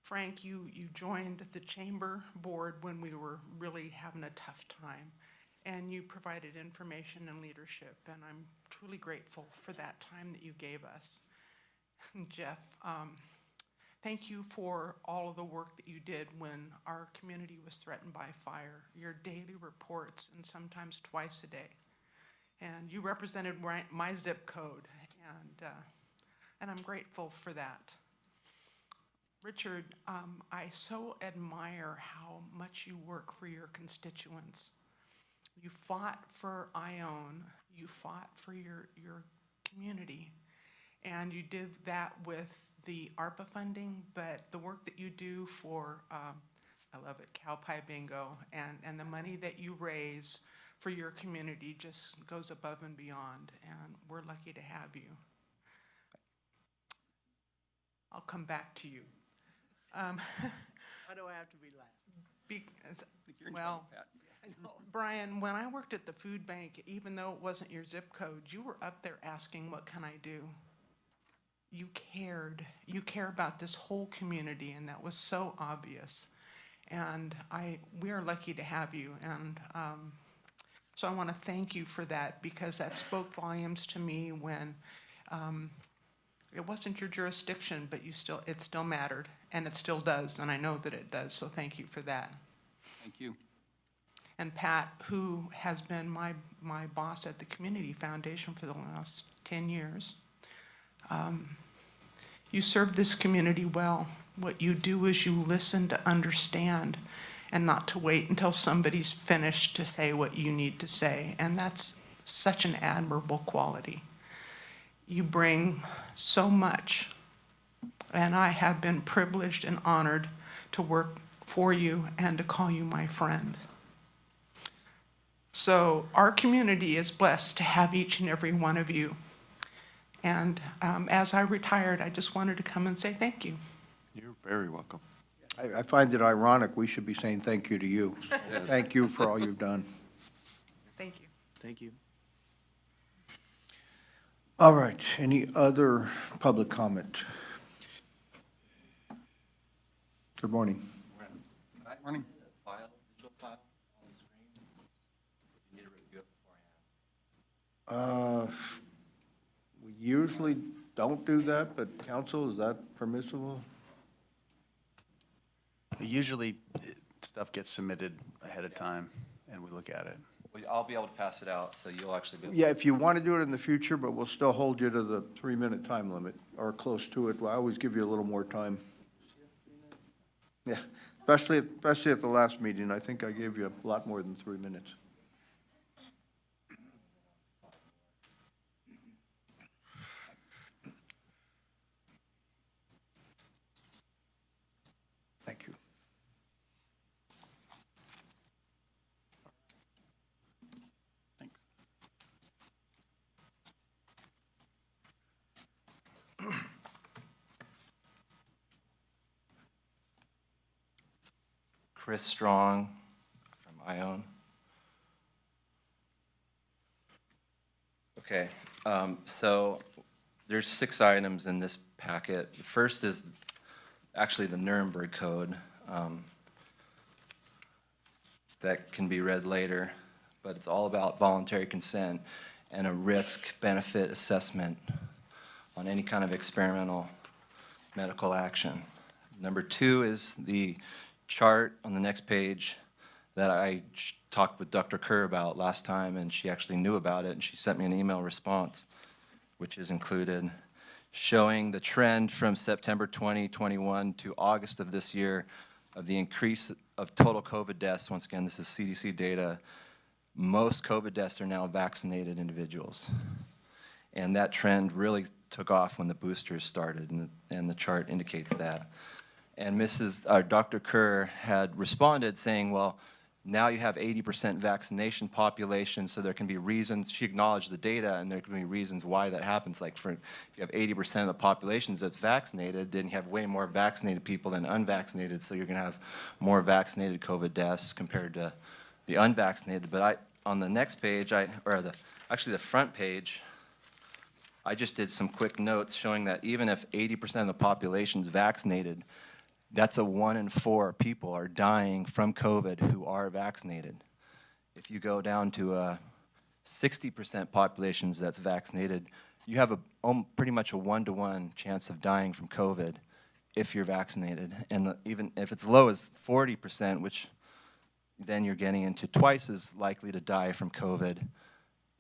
Frank, you joined the chamber board when we were really having a tough time, and you provided information and leadership, and I'm truly grateful for that time that you gave us. Jeff, thank you for all of the work that you did when our community was threatened by fire, your daily reports, and sometimes twice a day. And you represented my zip code, and I'm grateful for that. Richard, I so admire how much you work for your constituents. You fought for Ione, you fought for your community, and you did that with the ARPA funding, but the work that you do for, I love it, Cow Pie Bingo, and the money that you raise for your community just goes above and beyond, and we're lucky to have you. I'll come back to you. Why do I have to be last? Well, Brian, when I worked at the food bank, even though it wasn't your zip code, you were up there asking, what can I do? You cared. You care about this whole community, and that was so obvious. And we are lucky to have you. And so I want to thank you for that, because that spoke volumes to me when it wasn't your jurisdiction, but it still mattered, and it still does, and I know that it does, so thank you for that. Thank you. And Pat, who has been my boss at the Community Foundation for the last 10 years, you serve this community well. What you do is you listen to understand and not to wait until somebody's finished to say what you need to say, and that's such an admirable quality. You bring so much, and I have been privileged and honored to work for you and to call you my friend. So our community is blessed to have each and every one of you. And as I retired, I just wanted to come and say thank you. You're very welcome. I find it ironic we should be saying thank you to you. Yes. Thank you for all you've done. Thank you. Thank you. All right, any other public comment? Good morning. Morning. Visual file on the screen. You need to review it beforehand. We usually don't do that, but council, is that permissible? Usually, stuff gets submitted ahead of time, and we look at it. Well, I'll be able to pass it out, so you'll actually be able to. Yeah, if you want to do it in the future, but we'll still hold you to the 3-minute time limit, or close to it. I always give you a little more time. Yeah, especially at the last meeting. I think I gave you a lot more than 3 minutes. Thank you. Thanks. Chris Strong from Ione. Okay, so there's 6 items in this packet. The first is actually the Nuremberg Code. That can be read later, but it's all about voluntary consent and a risk-benefit assessment on any kind of experimental medical action. Number 2 is the chart on the next page that I talked with Dr. Kerr about last time, and she actually knew about it, and she sent me an email response, which is included, showing the trend from September 2021 to August of this year of the increase of total COVID deaths. Once again, this is CDC data. Most COVID deaths are now vaccinated individuals. And that trend really took off when the boosters started, and the chart indicates that. And Dr. Kerr had responded saying, well, now you have 80% vaccination population, so there can be reasons. She acknowledged the data, and there can be reasons why that happens. Like, if you have 80% of the population that's vaccinated, then you have way more vaccinated people than unvaccinated, so you're going to have more vaccinated COVID deaths compared to the unvaccinated. But on the next page, actually the front page, I just did some quick notes showing that even if 80% of the population is vaccinated, That's a 1 in 4 people are dying from COVID who are vaccinated. If you go down to a 60% population that's vaccinated, you have pretty much a 1-to-1 chance of dying from COVID if you're vaccinated. And even if it's low as 40%, which then you're getting into twice as likely to die from COVID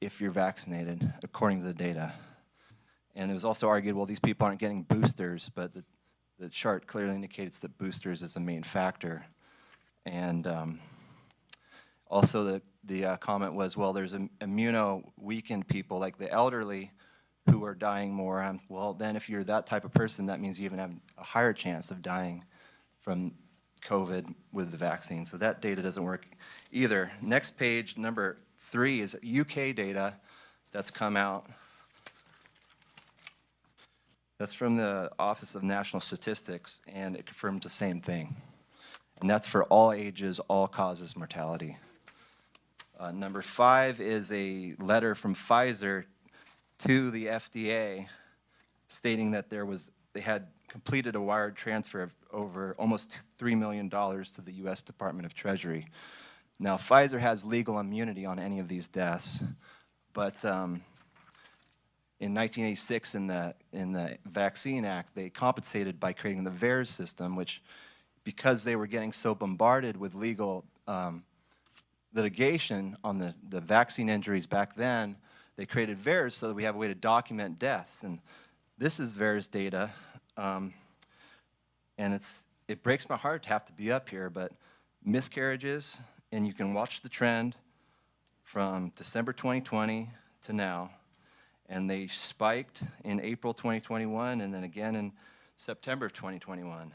if you're vaccinated, according to the data. And it was also argued, well, these people aren't getting boosters, but the chart clearly indicates that boosters is the main factor. And also the comment was, well, there's immuno-weakened people, like the elderly, who are dying more. Well, then if you're that type of person, that means you even have a higher chance of dying from COVID with the vaccine. So that data doesn't work either. Next page, number 3, is UK data that's come out. That's from the Office of National Statistics, and it confirms the same thing. And that's for all ages, all causes mortality. Number 5 is a letter from Pfizer to the FDA stating that they had completed a wired transfer of over almost $3 million to the U.S. Department of Treasury. Now, Pfizer has legal immunity on any of these deaths, but in 1986, in the Vaccine Act, they compensated by creating the VAERS system, which, because they were getting so bombarded with legal litigation on the vaccine injuries back then, they created VAERS so that we have a way to document deaths. And this is VAERS data, and it breaks my heart to have to be up here, but miscarriages, and you can watch the trend from December 2020 to now. And they spiked in April 2021, and then again in September of 2021.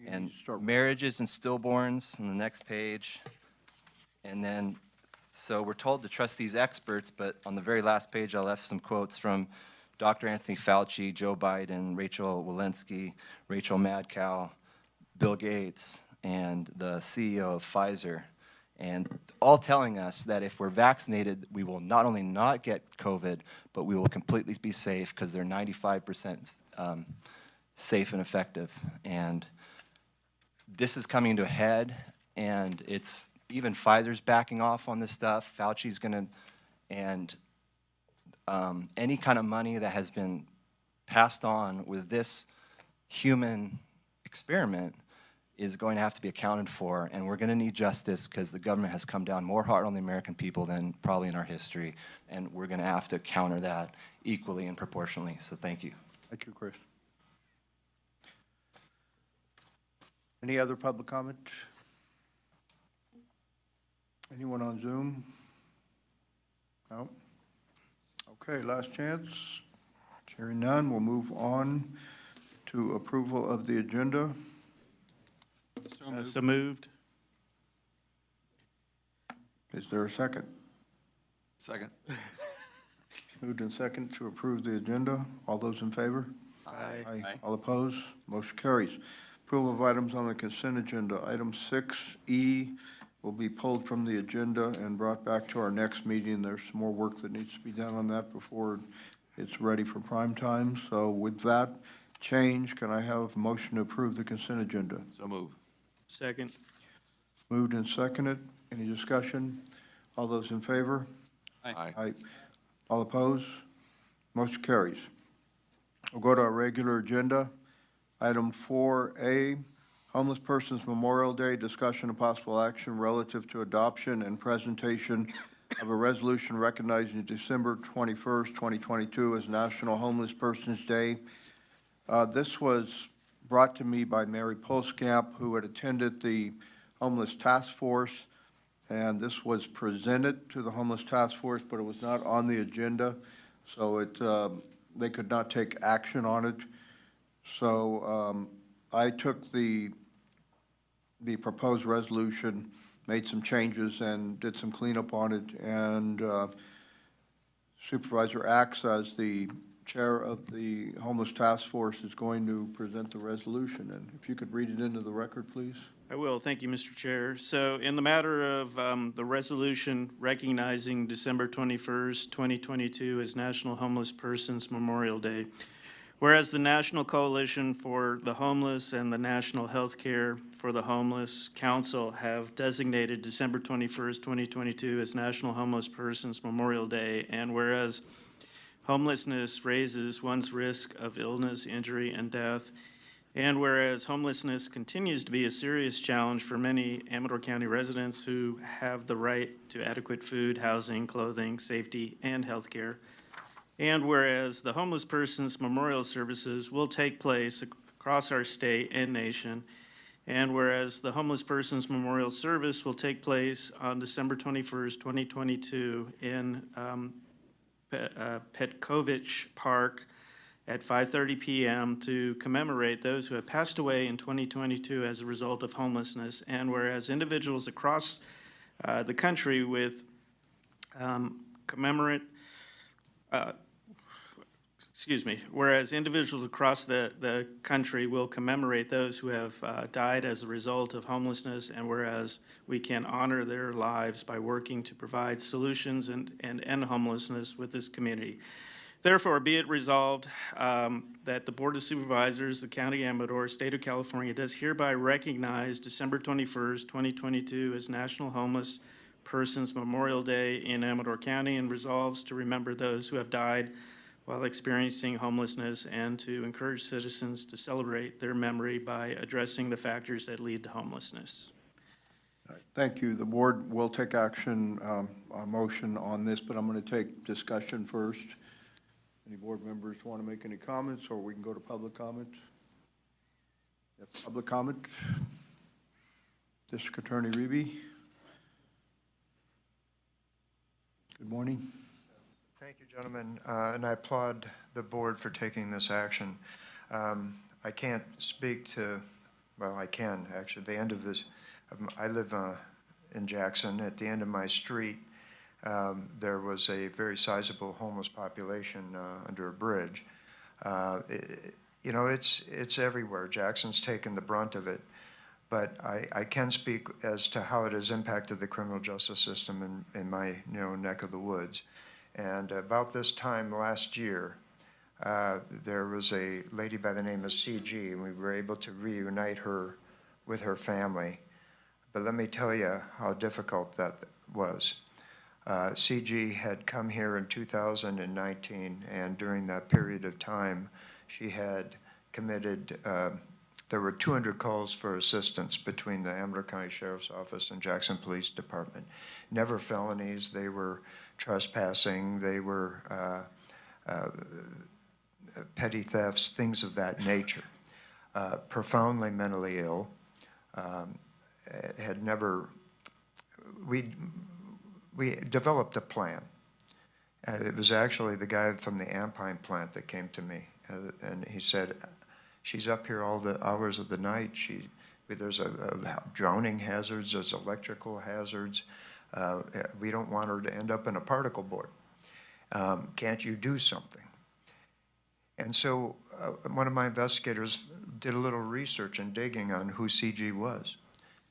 And marriages and stillborns on the next page. And then, so we're told to trust these experts, but on the very last page, I left some quotes from Dr. Anthony Fauci, Joe Biden, Rachel Walensky, Rachel Madcow, Bill Gates, and the CEO of Pfizer. And all telling us that if we're vaccinated, we will not only not get COVID, but we will completely be safe because they're 95% safe and effective. And this is coming to a head, and it's even Pfizer's backing off on this stuff. Fauci's going to, and any kind of money that has been passed on with this human experiment is going to have to be accounted for, and we're going to need justice because the government has come down more hard on the American people than probably in our history, and we're going to have to counter that equally and proportionally. So thank you. Thank you, Chris. Any other public comment? Anyone on Zoom? No? Okay, last chance. Hearing none, we'll move on to approval of the agenda. So moved. So moved. Is there a second? Second. Moved and second to approve the agenda. All those in favor? Aye. Aye. All opposed? Motion carries. Approval of items on the consent agenda. Item 6E will be pulled from the agenda and brought back to our next meeting. There's some more work that needs to be done on that before it's ready for prime time. So with that change, can I have a motion to approve the consent agenda? So move. Second. Moved and seconded. Any discussion? All those in favor? Aye. Aye. All opposed? Motion carries. We'll go to our regular agenda. Item 4A, Homeless Persons Memorial Day, discussion of possible action relative to adoption and presentation of a resolution recognizing December 21st, 2022 as National Homeless Persons Day. This was brought to me by Mary Polskamp, who had attended the Homeless Task Force, and this was presented to the Homeless Task Force, but it was not on the agenda, so they could not take action on it. So I took the proposed resolution, made some changes, and did some cleanup on it, and Supervisor Axe, as the chair of the Homeless Task Force, is going to present the resolution. And if you could read it into the record, please. I will. Thank you, Mr. Chair. So in the matter of the resolution recognizing December 21st, 2022 as National Homeless Persons Memorial Day, Whereas the National Coalition for the Homeless and the National Healthcare for the Homeless Council have designated December 21st, 2022 as National Homeless Persons Memorial Day, and whereas homelessness raises one's risk of illness, injury, and death, and whereas homelessness continues to be a serious challenge for many Amador County residents who have the right to adequate food, housing, clothing, safety, and health care, and whereas the Homeless Persons Memorial Services will take place across our state and nation, and whereas the Homeless Persons Memorial Service will take place on December 21st, 2022 in Petkovich Park at 5:30 p.m. to commemorate those who have passed away in 2022 as a result of homelessness, and whereas individuals across the country with whereas individuals across the country will commemorate those who have died as a result of homelessness, and whereas we can honor their lives by working to provide solutions and end homelessness with this community. Therefore, be it resolved that the Board of Supervisors, the County of Amador, State of California, does hereby recognize December 21st, 2022 as National Homeless Persons Memorial Day in Amador County, and resolves to remember those who have died while experiencing homelessness and to encourage citizens to celebrate their memory by addressing the factors that lead to homelessness. Thank you. The board will take action, a motion on this, but I'm going to take discussion first. Any board members want to make any comments, or we can go to public comment? Public comment? District Attorney Reeby. Good morning. Thank you, gentlemen, and I applaud the board for taking this action. I can't speak to, well, I can, actually, the end of this. I live in Jackson. At the end of my street, there was a very sizable homeless population under a bridge. You know, it's everywhere. Jackson's taken the brunt of it. But I can speak as to how it has impacted the criminal justice system in my neck of the woods. And about this time last year, there was a lady by the name of CG, and we were able to reunite her with her family. But let me tell you how difficult that was. CG had come here in 2019, and during that period of time, she had committed, there were 200 calls for assistance between the Amador County Sheriff's Office and Jackson Police Department. Never felonies, they were trespassing, they were petty thefts, things of that nature. Profoundly mentally ill, had never, we developed a plan. It was actually the guy from the Ampine plant that came to me, and he said, she's up here all the hours of the night. There's drowning hazards, there's electrical hazards. We don't want her to end up in a particle board. Can't you do something? And so one of my investigators did a little research and digging on who CG was.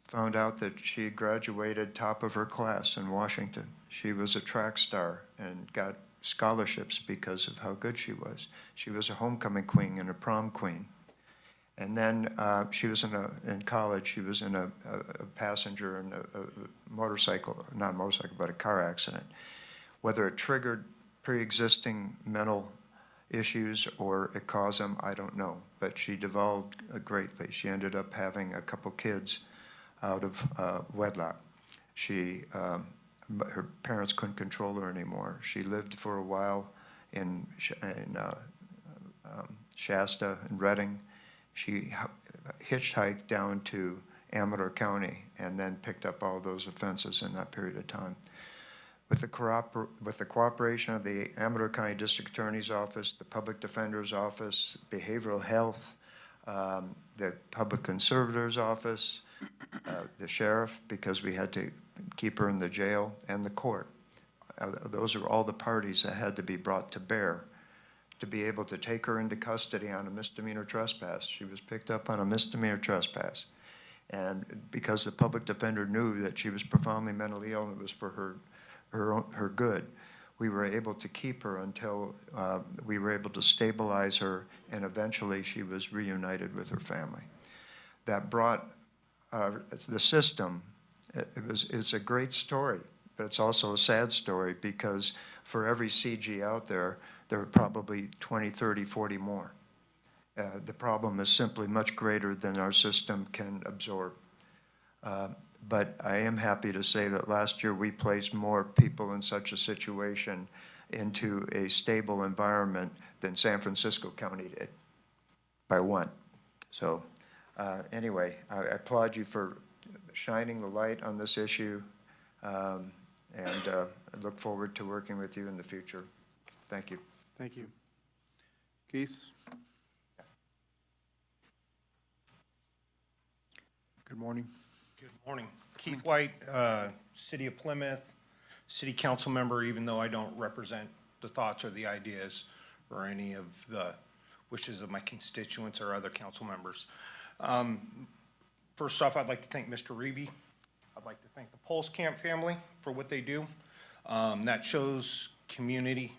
Found out that she graduated top of her class in Washington. She was a track star and got scholarships because of how good she was. She was a homecoming queen and a prom queen. And then she was in college, she was in a passenger in a motorcycle, not a motorcycle, but a car accident. Whether it triggered pre-existing mental issues or it caused them, I don't know. But she devolved greatly. She ended up having a couple kids out of wedlock. Her parents couldn't control her anymore. She lived for a while in Shasta and Redding. She hitchhiked down to Amador County and then picked up all those offenses in that period of time. With the cooperation of the Amador County District Attorney's Office, the Public Defender's Office, Behavioral Health, the Public Conservator's Office, the sheriff, because we had to keep her in the jail, and the court. Those are all the parties that had to be brought to bear to be able to take her into custody on a misdemeanor trespass. She was picked up on a misdemeanor trespass. And because the public defender knew that she was profoundly mentally ill and it was for her good, we were able to keep her until we were able to stabilize her, and eventually she was reunited with her family. That brought the system, it's a great story, but it's also a sad story, because for every CG out there, there are probably 20, 30, 40 more. The problem is simply much greater than our system can absorb. But I am happy to say that last year we placed more people in such a situation into a stable environment than San Francisco County did, by one. So anyway, I applaud you for shining the light on this issue, and I look forward to working with you in the future. Thank you. Thank you. Keith? Good morning. Good morning. Keith White, City of Plymouth, City Council member, even though I don't represent the thoughts or the ideas or any of the wishes of my constituents or other council members. First off, I'd like to thank Mr. Reeby. I'd like to thank the Pulse Camp family for what they do. That shows community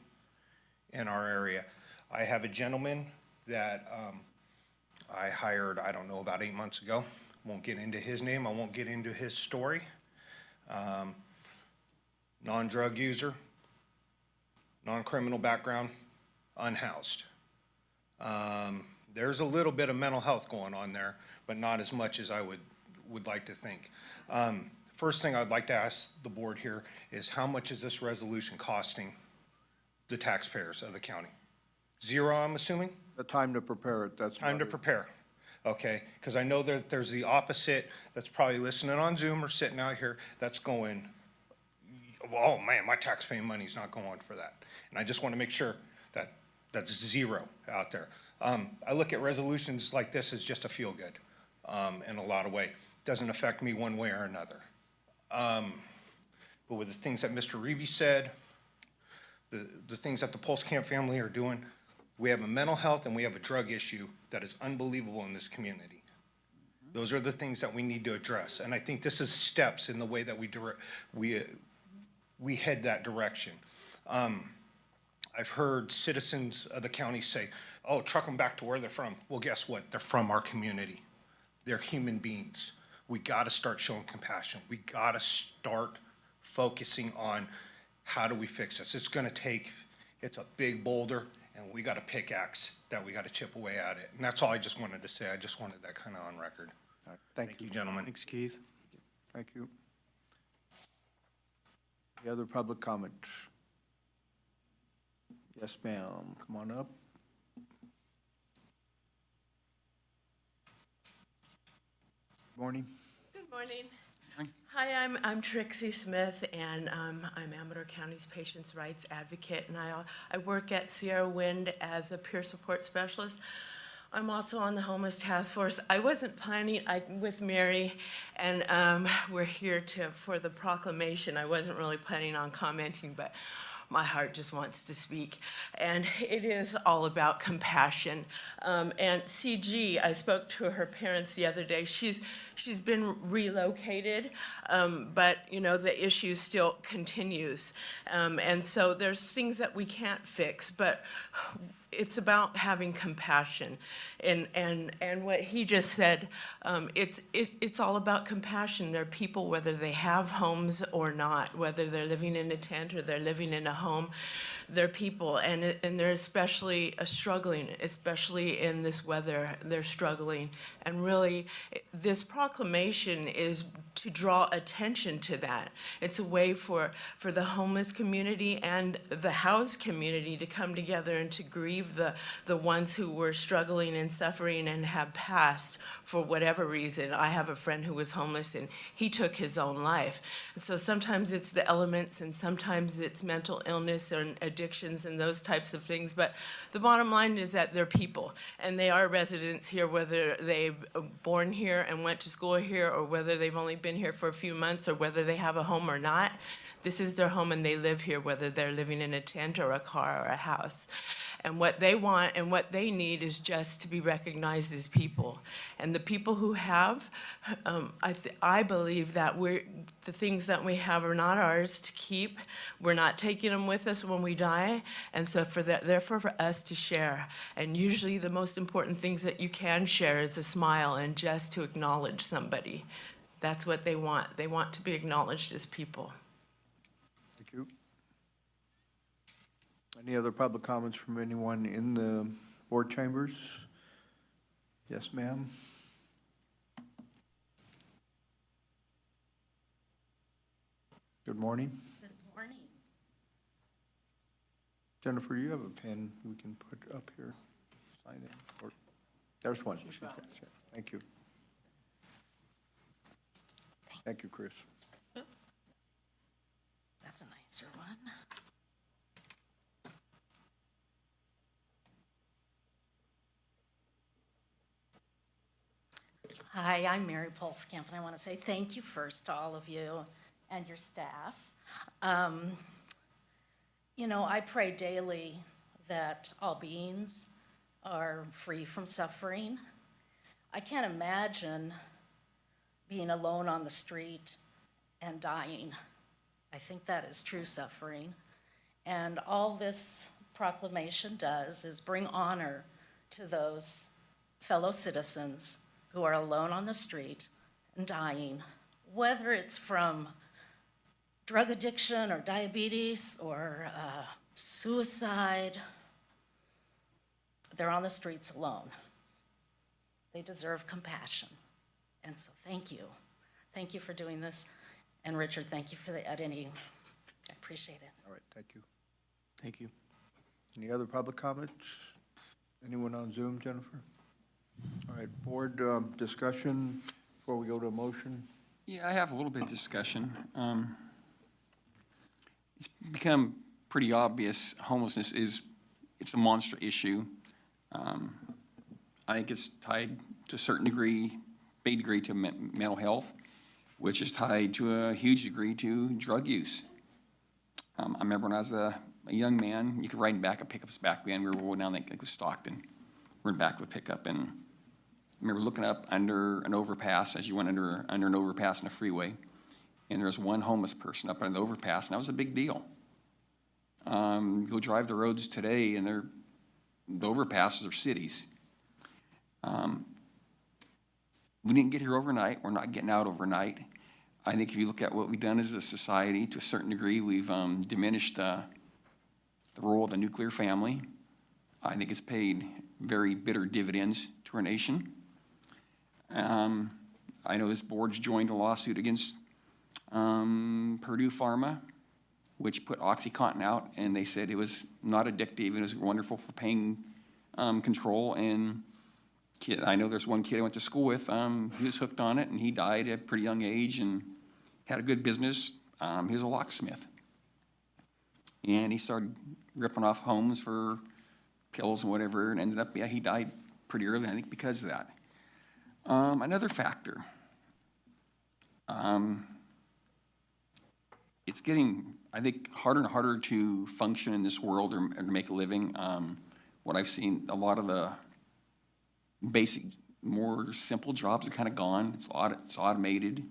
in our area. I have a gentleman that I hired, I don't know, about 8 months ago. Won't get into his name. I won't get into his story. Non-drug user, non-criminal background, unhoused. There's a little bit of mental health going on there, but not as much as I would like to think. First thing I'd like to ask the board here is, how much is this resolution costing the taxpayers of the county? Zero, I'm assuming? The time to prepare it, that's. Time to prepare. Okay, because I know that there's the opposite that's probably listening on Zoom or sitting out here that's going, oh man, my taxpaying money's not going for that. And I just want to make sure that that's zero out there. I look at resolutions like this as just a feel good in a lot of ways. Doesn't affect me one way or another. But with the things that Mr. Reeby said, the things that the Pulse Camp family are doing, we have a mental health and we have a drug issue that is unbelievable in this community. Those are the things that we need to address. And I think this is steps in the way that we head that direction. I've heard citizens of the county say, oh, truck them back to where they're from. Well, guess what? They're from our community. They're human beings. We gotta start showing compassion. We gotta start focusing on how do we fix this. It's a big boulder, and we got a pickaxe that we got to chip away at it. And that's all I just wanted to say. I just wanted that kind of on record. All right, thank you. Gentlemen. Thanks, Keith. Thank you. Any other public comment? Yes, ma'am. Come on up. Morning. Good morning. Hi, I'm Trixie Smith, and I'm Amador County's Patients' Rights Advocate, and I work at Sierra Wind as a peer support specialist. I'm also on the Homeless Task Force. I wasn't planning, with Mary, and we're here for the proclamation. I wasn't really planning on commenting, but my heart just wants to speak. And it is all about compassion. And CG, I spoke to her parents the other day. She's been relocated, but you know, the issue still continues. And so there's things that we can't fix, but it's about having compassion. And what he just said, it's all about compassion. There are people, whether they have homes or not, whether they're living in a tent or they're living in a home, they're people, and they're especially struggling, especially in this weather, they're struggling. And really, this proclamation is to draw attention to that. It's a way for the homeless community and the housed community to come together and to grieve the ones who were struggling and suffering and have passed for whatever reason. I have a friend who was homeless and he took his own life. And so sometimes it's the elements and sometimes it's mental illness and addictions and those types of things. But the bottom line is that they're people and they are residents here, whether they've born here and went to school here or whether they've only been here for a few months or whether they have a home or not. This is their home and they live here, whether they're living in a tent or a car or a house. And what they want and what they need is just to be recognized as people. And the people who have, I believe that the things that we have are not ours to keep. We're not taking them with us when we die, and so therefore for us to share. And usually the most important things that you can share is a smile and just to acknowledge somebody. That's what they want. They want to be acknowledged as people. Thank you. Any other public comments from anyone in the board chambers? Yes, ma'am. Good morning. Good morning. Jennifer, you have a pen we can put up here, sign it, or, there's one. Thank you. Thank you, Chris. Oops. That's a nicer one. Hi, I'm Mary Polskamp, and I want to say thank you first to all of you and your staff. You know, I pray daily that all beings are free from suffering. I can't imagine being alone on the street and dying. I think that is true suffering. And all this proclamation does is bring honor to those fellow citizens who are alone on the street and dying, whether it's from drug addiction or diabetes or suicide. They're on the streets alone. They deserve compassion. And so thank you. Thank you for doing this. And Richard, thank you for the editing. I appreciate it. All right, thank you. Thank you. Any other public comments? Anyone on Zoom, Jennifer? All right, board discussion before we go to a motion. Yeah, I have a little bit of discussion. It's become pretty obvious homelessness it's a monster issue. I think it's tied to a certain degree, big degree to mental health, which is tied to a huge degree to drug use. I remember when I was a young man, you could ride in back of pickups back then. We were rolling down, I think it was Stockton. We're in back of a pickup, and I remember looking up under an overpass as you went under an overpass in a freeway, and there was one homeless person up under the overpass, and that was a big deal. Go drive the roads today, and the overpasses are cities. We didn't get here overnight. We're not getting out overnight. I think if you look at what we've done as a society, to a certain degree, we've diminished the role of the nuclear family. I think it's paid very bitter dividends to our nation. I know this board's joined a lawsuit against Purdue Pharma, which put OxyContin out, and they said it was not addictive and it was wonderful for pain control. And I know there's one kid I went to school with, he was hooked on it, and he died at a pretty young age and had a good business. He was a locksmith. And he started ripping off homes for pills and whatever, and ended up, he died pretty early, I think, because of that. Another factor, it's getting, I think, harder and harder to function in this world or to make a living. What I've seen, a lot of the basic, more simple jobs are kind of gone. It's automated,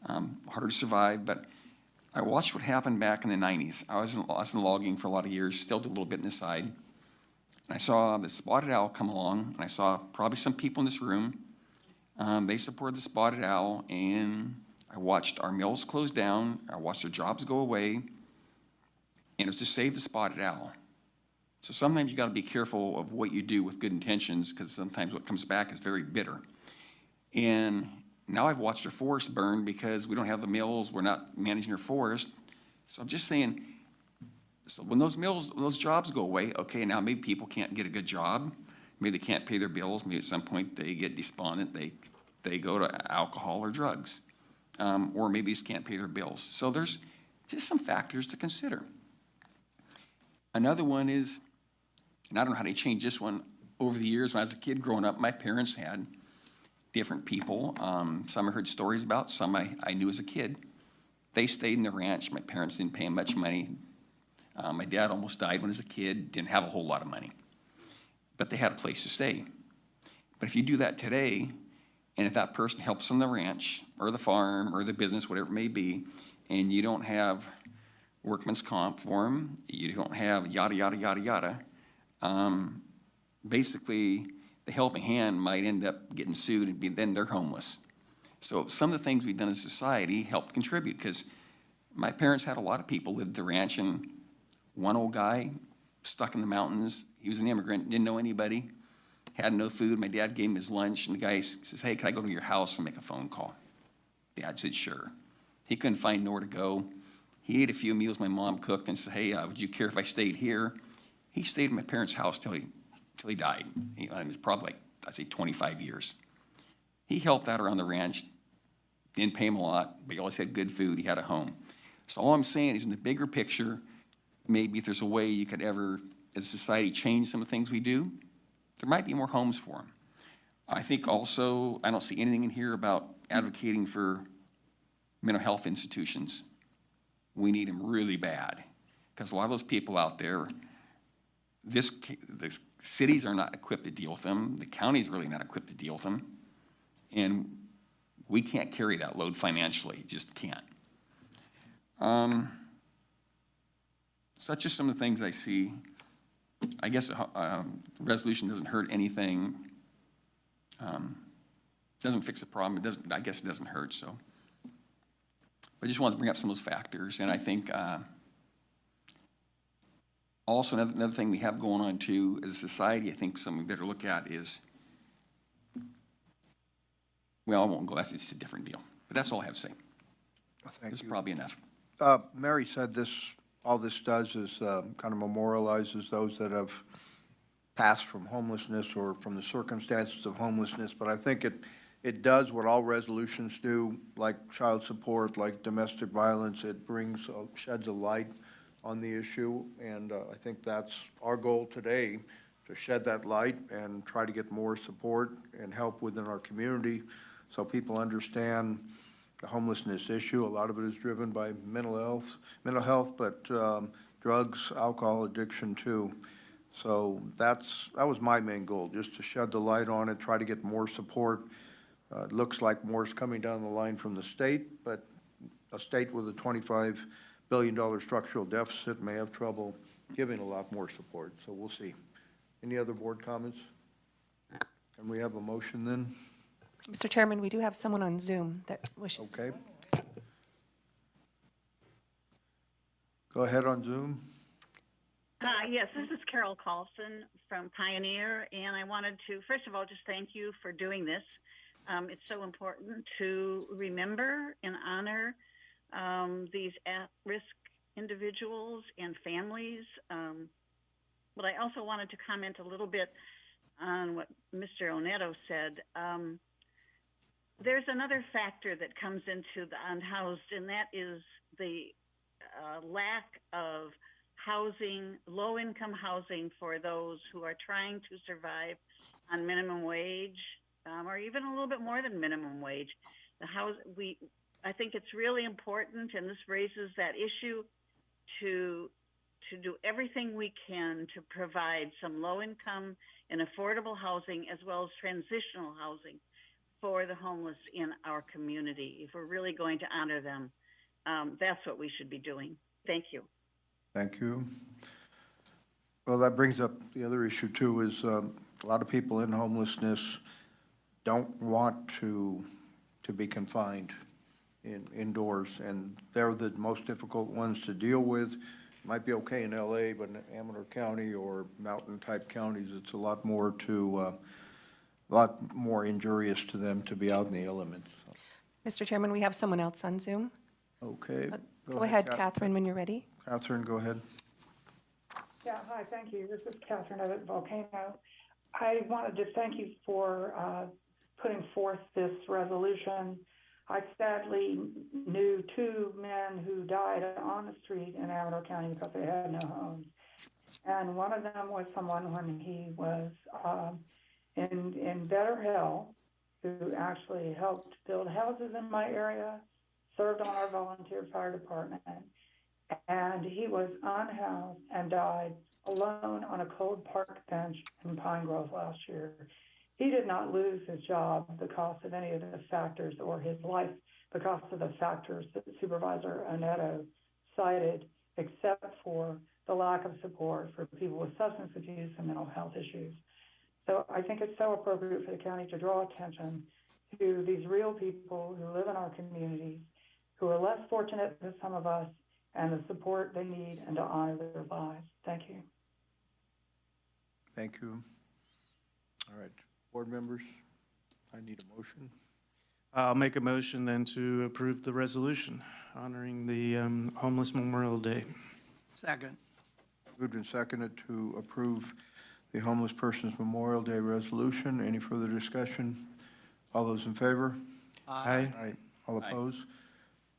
harder to survive. But I watched what happened back in the 90s. I was in logging for a lot of years, still do a little bit in the side. And I saw the spotted owl come along, and I saw probably some people in this room. They supported the spotted owl, and I watched our mills close down. I watched their jobs go away, and it was to save the spotted owl. So sometimes you got to be careful of what you do with good intentions, because sometimes what comes back is very bitter. And now I've watched our forest burn because we don't have the mills, we're not managing our forest. So I'm just saying, so when those jobs go away, okay, now maybe people can't get a good job, maybe they can't pay their bills, maybe at some point they get despondent, they go to alcohol or drugs, or maybe they just can't pay their bills. So there's just some factors to consider. Another one is, and I don't know how to change this one, over the years when I was a kid growing up, my parents had different people. Some I heard stories about, some I knew as a kid. They stayed in the ranch. My parents didn't pay them much money. My dad almost died when he was a kid, didn't have a whole lot of money. But they had a place to stay. But if you do that today, And if that person helps on the ranch, or the farm, or the business, whatever it may be, and you don't have workman's comp for them, you don't have yada, yada, yada, yada, basically, the helping hand might end up getting sued and then they're homeless. So some of the things we've done as a society help contribute, because my parents had a lot of people live at the ranch, and one old guy stuck in the mountains, he was an immigrant, didn't know anybody, had no food. My dad gave him his lunch, and the guy says, hey, can I go to your house and make a phone call? Dad said, sure. He couldn't find nowhere to go. He ate a few meals my mom cooked and said, hey, would you care if I stayed here? He stayed at my parents' house till he died. It was probably, like, I'd say 25 years. He helped out around the ranch, didn't pay him a lot, but he always had good food, he had a home. So all I'm saying is, in the bigger picture, maybe if there's a way you could ever, as a society, change some of the things we do, there might be more homes for them. I think also, I don't see anything in here about advocating for mental health institutions. We need them really bad, because a lot of those people out there, the cities are not equipped to deal with them. The county's really not equipped to deal with them. And we can't carry that load financially, just can't. So that's just some of the things I see. I guess the resolution doesn't hurt anything. Doesn't fix the problem. I guess it doesn't hurt, so. I just wanted to bring up some of those factors, and I think also another thing we have going on too as a society, I think something we better look at is, well, I won't go, it's a different deal, but that's all I have to say. That's probably enough. Mary said all this does is kind of memorializes those that have passed from homelessness or from the circumstances of homelessness, but I think it does what all resolutions do, like child support, like domestic violence. It sheds a light on the issue, and I think that's our goal today, to shed that light and try to get more support and help within our community so people understand the homelessness issue. A lot of it is driven by mental health, but drugs, alcohol addiction too. So that was my main goal, just to shed the light on it, try to get more support. It looks like more is coming down the line from the state, but a state with a $25 billion structural deficit may have trouble giving a lot more support, so we'll see. Any other board comments? Can we have a motion then? Mr. Chairman, we do have someone on Zoom that wishes to Okay. speak. Go ahead on Zoom. Yes, this is Carol Carlson from Pioneer, and I wanted to, first of all, just thank you for doing this. It's so important to remember and honor these at-risk individuals and families. But I also wanted to comment a little bit on what Mr. Oneto said. There's another factor that comes into the unhoused, and that is the lack of housing, low-income housing for those who are trying to survive on minimum wage, or even a little bit more than minimum wage. I think it's really important, and this raises that issue, to do everything we can to provide some low-income and affordable housing, as well as transitional housing for the homeless in our community. If we're really going to honor them, that's what we should be doing. Thank you. Thank you. Well, that brings up the other issue too, is a lot of people in homelessness don't want to be confined indoors, and they're the most difficult ones to deal with. Might be okay in LA, but in Amador County or mountain-type counties, it's a lot more injurious to them to be out in the elements. Mr. Chairman, we have someone else on Zoom. Okay. Go ahead, Catherine, when you're ready. Catherine, go ahead. Yeah, hi, thank you. This is Catherine at Volcano. I wanted to thank you for putting forth this resolution. I sadly knew two men who died on the street in Amador County because they had no homes. And one of them was someone when he was in better health, who actually helped build houses in my area, served on our volunteer fire department, and he was unhoused and died alone on a cold park bench in Pine Grove last year. He did not lose his job because of any of the factors, or his life because of the factors that Supervisor Amador cited, except for the lack of support for people with substance abuse and mental health issues. So I think it's so appropriate for the county to draw attention to these real people who live in our communities, who are less fortunate than some of us, and the support they need, and to honor their lives. Thank you. Thank you. All right, board members, I need a motion. I'll make a motion then to approve the resolution honoring the Homeless Memorial Day. Second. Moved and seconded to approve the Homeless Persons Memorial Day resolution. Any further discussion? All those in favor? Aye. Aye. All opposed?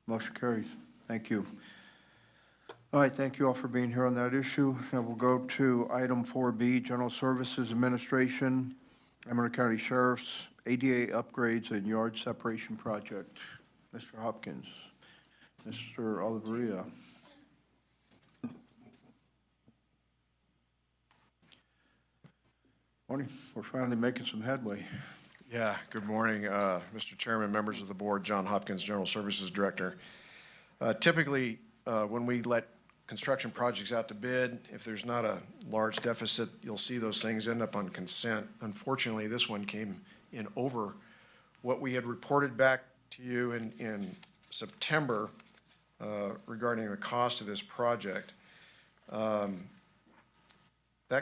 Motion carries. Thank you. All right, thank you all for being here on that issue. Now we'll go to item 4B, General Services Administration, Amador County Sheriff's ADA upgrades and yard separation project. Mr. Hopkins, Mr. Oliveria. Morning. We're finally making some headway. Yeah, good morning, Mr. Chairman, members of the board. John Hopkins, General Services Director. Typically, when we let construction projects out to bid, if there's not a large deficit, you'll see those things end up on consent. Unfortunately, this one came in over what we had reported back to you in September regarding the cost of this project. That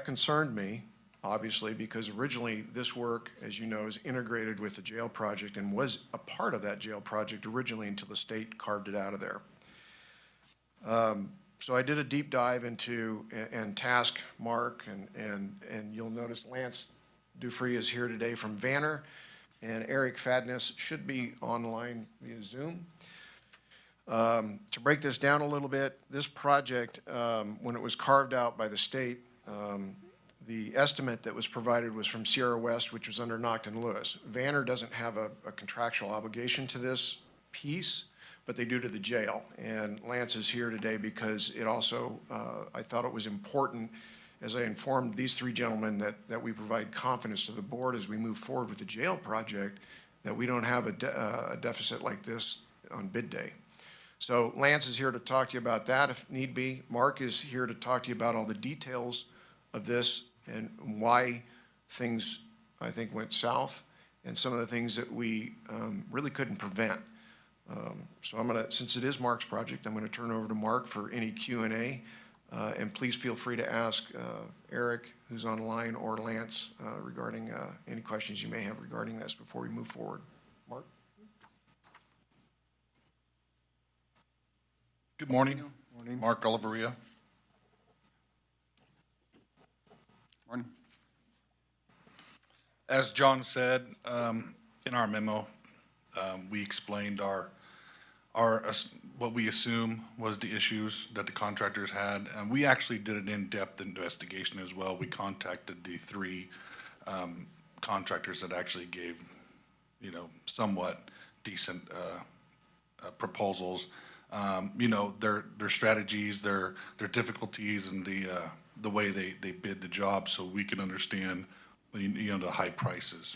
concerned me, obviously, because originally this work, as you know, is integrated with the jail project and was a part of that jail project originally until the state carved it out of there. So I did a deep dive into and tasked Mark, and you'll notice Lance Dufree is here today from Vanner, and Eric Fadness should be online via Zoom. To break this down a little bit, this project, when it was carved out by the state, the estimate that was provided was from Sierra West, which was under Nocton Lewis. Vanner doesn't have a contractual obligation to this piece, but they do to the jail. And Lance is here today because it also, I thought it was important, as I informed these three gentlemen, that we provide confidence to the board as we move forward with the jail project, that we don't have a deficit like this on bid day. So Lance is here to talk to you about that if need be. Mark is here to talk to you about all the details of this and why things, I think, went south, and some of the things that we really couldn't prevent. So I'm gonna, since it is Mark's project, I'm gonna turn over to Mark for any Q&A, and please feel free to ask Eric, who's online, or Lance regarding any questions you may have regarding this before we move forward. Mark? Good morning. Morning. Mark Oliveria. Morning. As John said, in our memo, we explained our what we assume was the issues that the contractors had, and we actually did an in-depth investigation as well. We contacted the three contractors that actually gave, you know, somewhat decent proposals. You know, their strategies, their difficulties, and the way they bid the job, so we can understand, you know, the high prices.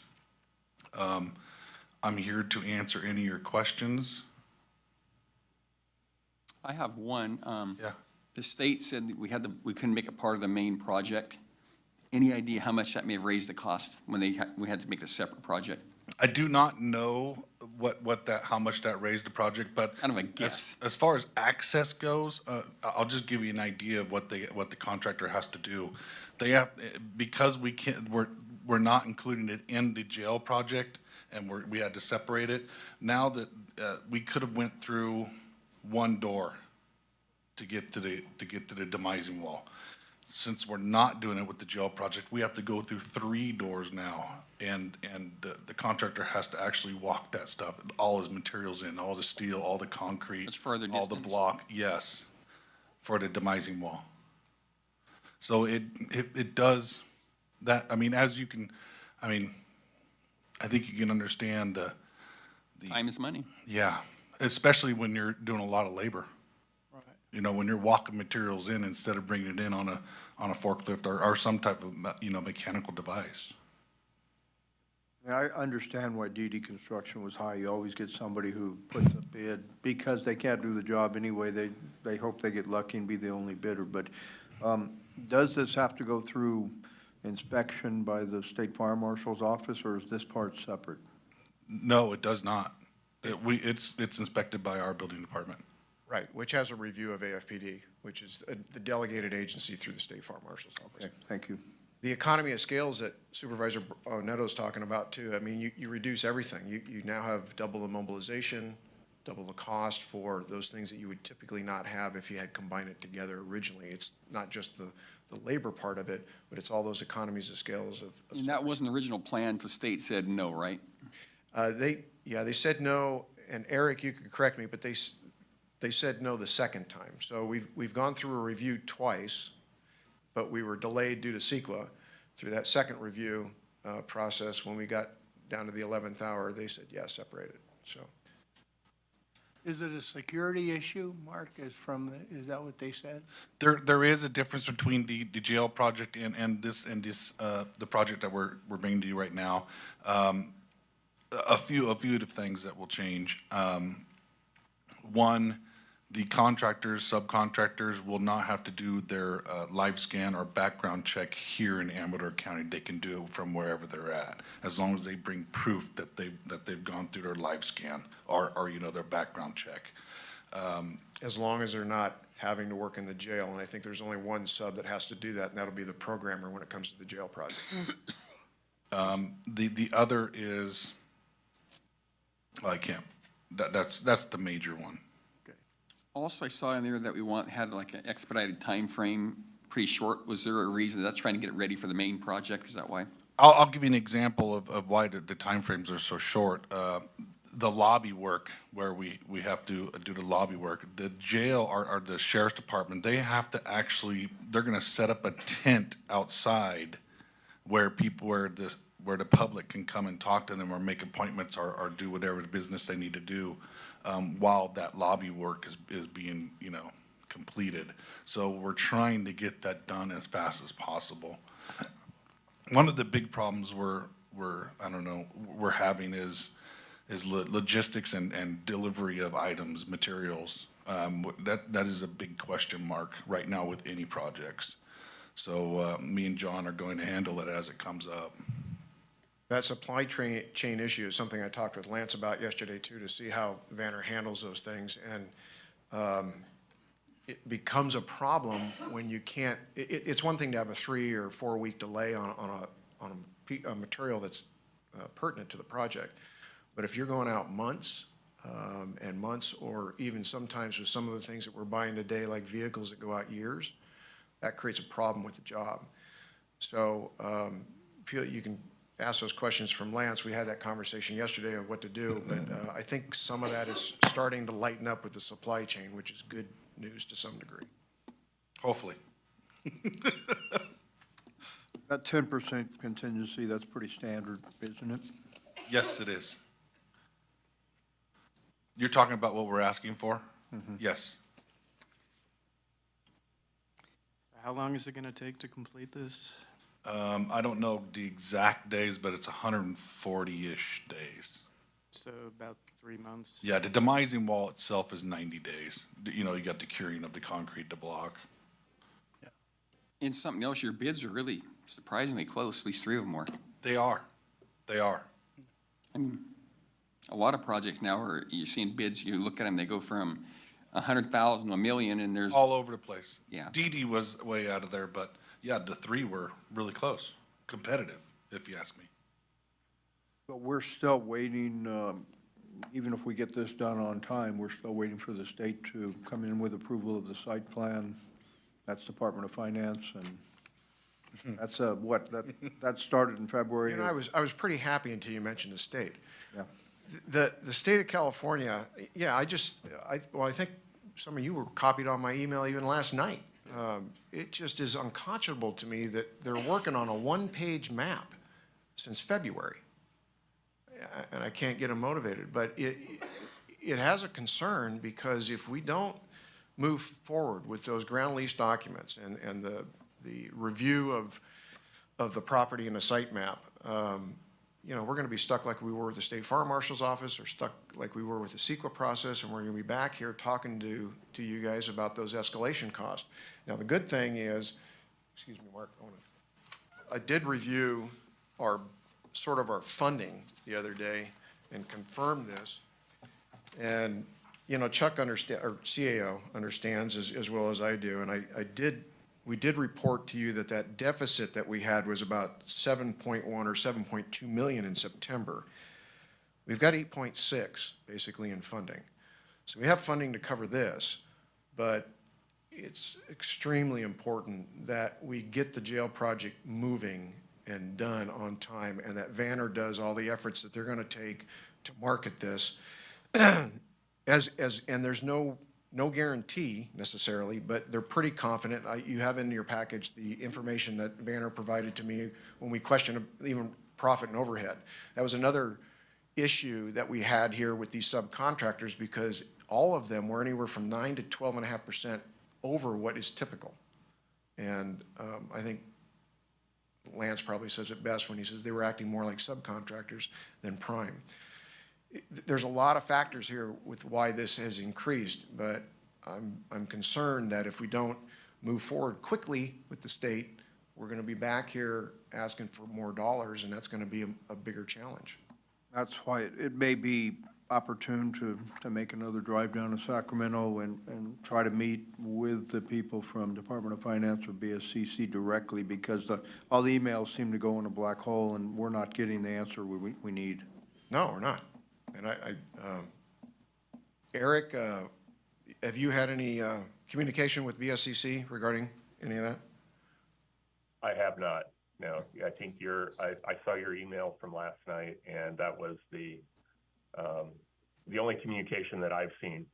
I'm here to answer any of your questions. I have one. Yeah. The state said that we couldn't make it part of the main project. Any idea how much that may have raised the cost when we had to make it a separate project? I do not know how much that raised the project, but kind of a guess. As far as access goes, I'll just give you an idea of what the contractor has to do. They have, because we're not including it in the jail project, and we had to separate it. Now that we could have went through one door to get to the demising wall. Since we're not doing it with the jail project, we have to go through 3 doors now, and the contractor has to actually walk that stuff, all his materials in, all the steel, all the concrete, It's further all the distance. block, yes, for the demising wall. So it does that. I mean, as you can, I mean, I think you can understand the Time is money. Yeah, especially when you're doing a lot of labor. Right. You know, when you're walking materials in instead of bringing it in on a forklift or some type of, you know, mechanical device. And I understand why DD Construction was high. You always get somebody who puts a bid, because they can't do the job anyway, they hope they get lucky and be the only bidder. But does this have to go through inspection by the State Fire Marshal's office, or is this part separate? No, it does not. It's inspected by our building department. Right, which has a review of AFPD, which is the delegated agency through the State Fire Marshal's office. Okay, thank you. The economy of scales that Supervisor Neto's talking about too, I mean, you reduce everything. You now have double the mobilization, double the cost for those things that you would typically not have if you had combined it together originally. It's not just the labor part of it, but it's all those economies of scales of. And that wasn't the original plan, the state said no, right? They said no, and Eric, you could correct me, but they said no the second time. So we've gone through a review twice, but we were delayed due to CEQA. Through that second review process, when we got down to the 11th hour, they said, yeah, separate it, so. Is it a security issue, Mark, is that what they said? There is a difference between the jail project and the project that we're bringing to you right now. A few of the things that will change. One, the contractors, subcontractors will not have to do their live scan or background check here in Amador County. They can do it from wherever they're at, as long as they bring proof that they've gone through their live scan or their background check. As long as they're not having to work in the jail, and I think there's only one sub that has to do that, and that'll be the programmer when it comes to the jail project. The other is, well, I can't. That's the major one. Also, I saw in there that had like an expedited time frame, pretty short. Was there a reason? That's trying to get it ready for the main project, is that why? I'll give you an example of why the timeframes are so short. The lobby work, where we have to do the lobby work, the jail or the sheriff's department, they have to they're gonna set up a tent outside where the public can come and talk to them or make appointments or do whatever business they need to do while that lobby work is being, completed. So we're trying to get that done as fast as possible. One of the big problems we're having is logistics and delivery of items, materials. That is a big question mark right now with any projects. So me and John are going to handle it as it comes up. That supply chain issue is something I talked with Lance about yesterday too, to see how Vanner handles those things. And it becomes a problem when you can't, it's one thing to have a 3 or 4 week delay on a material that's pertinent to the project. But if you're going out months and months, or even sometimes with some of the things that we're buying today, like vehicles that go out years, that creates a problem with the job. So feel you can ask those questions from Lance. We had that conversation yesterday of what to do, but I think some of that is starting to lighten up with the supply chain, which is good news to some degree. Hopefully. That 10% contingency, that's pretty standard, isn't it? Yes, it is. You're talking about what we're asking for? Mm-hmm. Yes. How long is it going to take to complete this? I don't know the exact days, but it's 140-ish days. So about 3 months? Yeah, the demising wall itself is 90 days. You got the curing of the concrete to block. Yeah. And something else, your bids are really surprisingly close, at least 3 of them are. They are. They are. I mean, a lot of projects now are, you're seeing bids, you look at them, they go from 100,000 to $1 million, and there's all over the place. Yeah. DD was way out of there, but yeah, the 3 were really close, competitive, if you ask me. But we're still waiting, even if we get this done on time, we're still waiting for the state to come in with approval of the site plan. That's Department of Finance, and that's that started in February. I was pretty happy until you mentioned the state. Yeah. The state of California, yeah, I think some of you were copied on my email even last night. It just is unconscionable to me that they're working on a 1-page map since February. And I can't get them motivated, but it has a concern, because if we don't move forward with those ground lease documents and the review of the property and the site map, you know, we're gonna be stuck like we were with the State Farm Marshal's office, or stuck like we were with the CEQA process, and we're gonna be back here talking to you guys about those escalation costs. Now, the good thing is, excuse me, Mark, I did review our funding the other day and confirmed this. And, you know, Chuck or CAO understands as well as I do, and we did report to you that deficit that we had was about 7.1 or 7.2 million in September. We've got 8.6 basically in funding. So we have funding to cover this, but it's extremely important that we get the jail project moving and done on time, and that Vanner does all the efforts that they're gonna take to market this. And there's no guarantee necessarily, but they're pretty confident. You have in your package the information that Vanner provided to me when we questioned even profit and overhead. That was another issue that we had here with these subcontractors, because all of them were anywhere from 9 to 12.5% over what is typical. And I think Lance probably says it best when he says they were acting more like subcontractors than prime. There's a lot of factors here with why this has increased, but I'm concerned that if we don't move forward quickly with the state, we're gonna be back here asking for more dollars, and that's gonna be a bigger challenge. That's why it may be opportune to make another drive down to Sacramento and try to meet with the people from Department of Finance or BSCC directly, because all the emails seem to go in a black hole, and we're not getting the answer we need. No, we're not. And Eric, have you had any communication with BSCC regarding any of that? I have not, no. I think I saw your email from last night, and that was the only communication that I've seen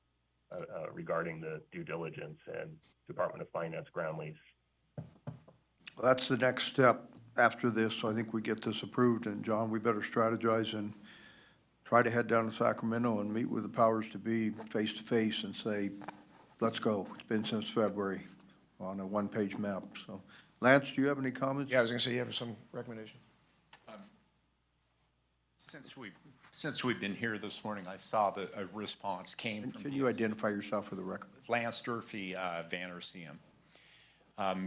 regarding the due diligence and Department of Finance ground lease. Well, that's the next step after this, so I think we get this approved, and John, we better strategize and try to head down to Sacramento and meet with the powers to be face-to-face and say, let's go. It's been since February on a one-page map. So, Lance, do you have any comments? Yeah, I was gonna say, you have some recommendation? Since we've been here this morning, I saw that a response came from. Can you identify yourself for the record? Lance Durfee, Vanner CM.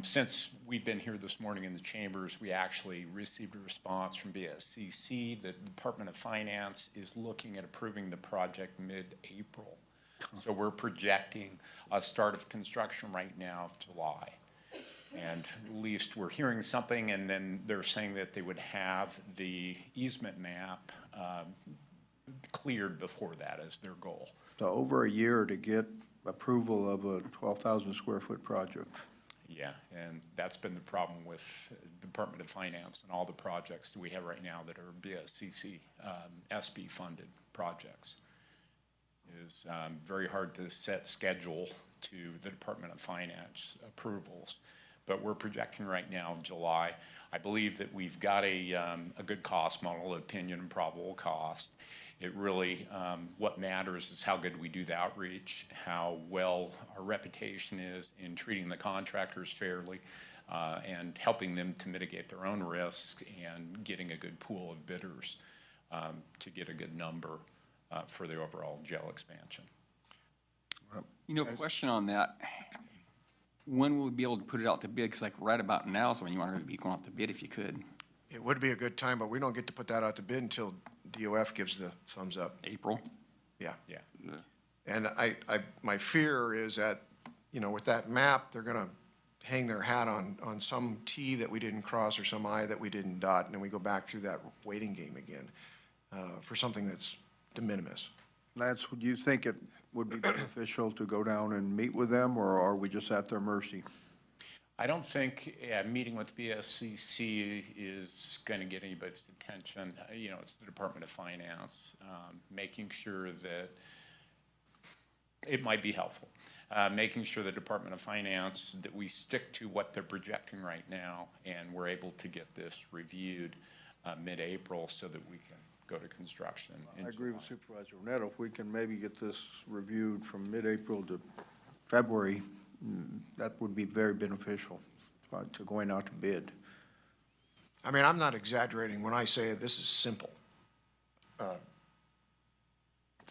Since we've been here this morning in the chambers, we actually received a response from BSCC that the Department of Finance is looking at approving the project mid-April. So we're projecting a start of construction right now of July. And at least we're hearing something, and then they're saying that they would have the easement map cleared before that as their goal. So over a year to get approval of a 12,000 square foot project. Yeah, and that's been the problem with the Department of Finance and all the projects that we have right now that are BSCC, SB funded projects. It is very hard to set schedule to the Department of Finance approvals, but we're projecting right now July. I believe that we've got a good cost model, opinion and probable cost. It really, what matters is how good we do the outreach, how well our reputation is in treating the contractors fairly, and helping them to mitigate their own risks and getting a good pool of bidders to get a good number for the overall jail expansion. You know, question on that. When will we be able to put it out to bid? Because like right about now is when you want to be going out to bid if you could. It would be a good time, but we don't get to put that out to bid until DOF gives the thumbs up. April? Yeah. Yeah. And my fear is that, you know, with that map, they're gonna hang their hat on some T that we didn't cross or some I that we didn't dot, and then we go back through that waiting game again for something that's de minimis. Lance, would you think it would be beneficial to go down and meet with them, or are we just at their mercy? I don't think meeting with BSCC is going to get anybody's attention. You know, it's the Department of Finance, making sure that it might be helpful. Making sure the Department of Finance, that we stick to what they're projecting right now, and we're able to get this reviewed mid-April so that we can go to construction. I agree with Supervisor Neto. If we can maybe get this reviewed from mid-April to February, that would be very beneficial to going out to bid. I mean, I'm not exaggerating when I say this is simple.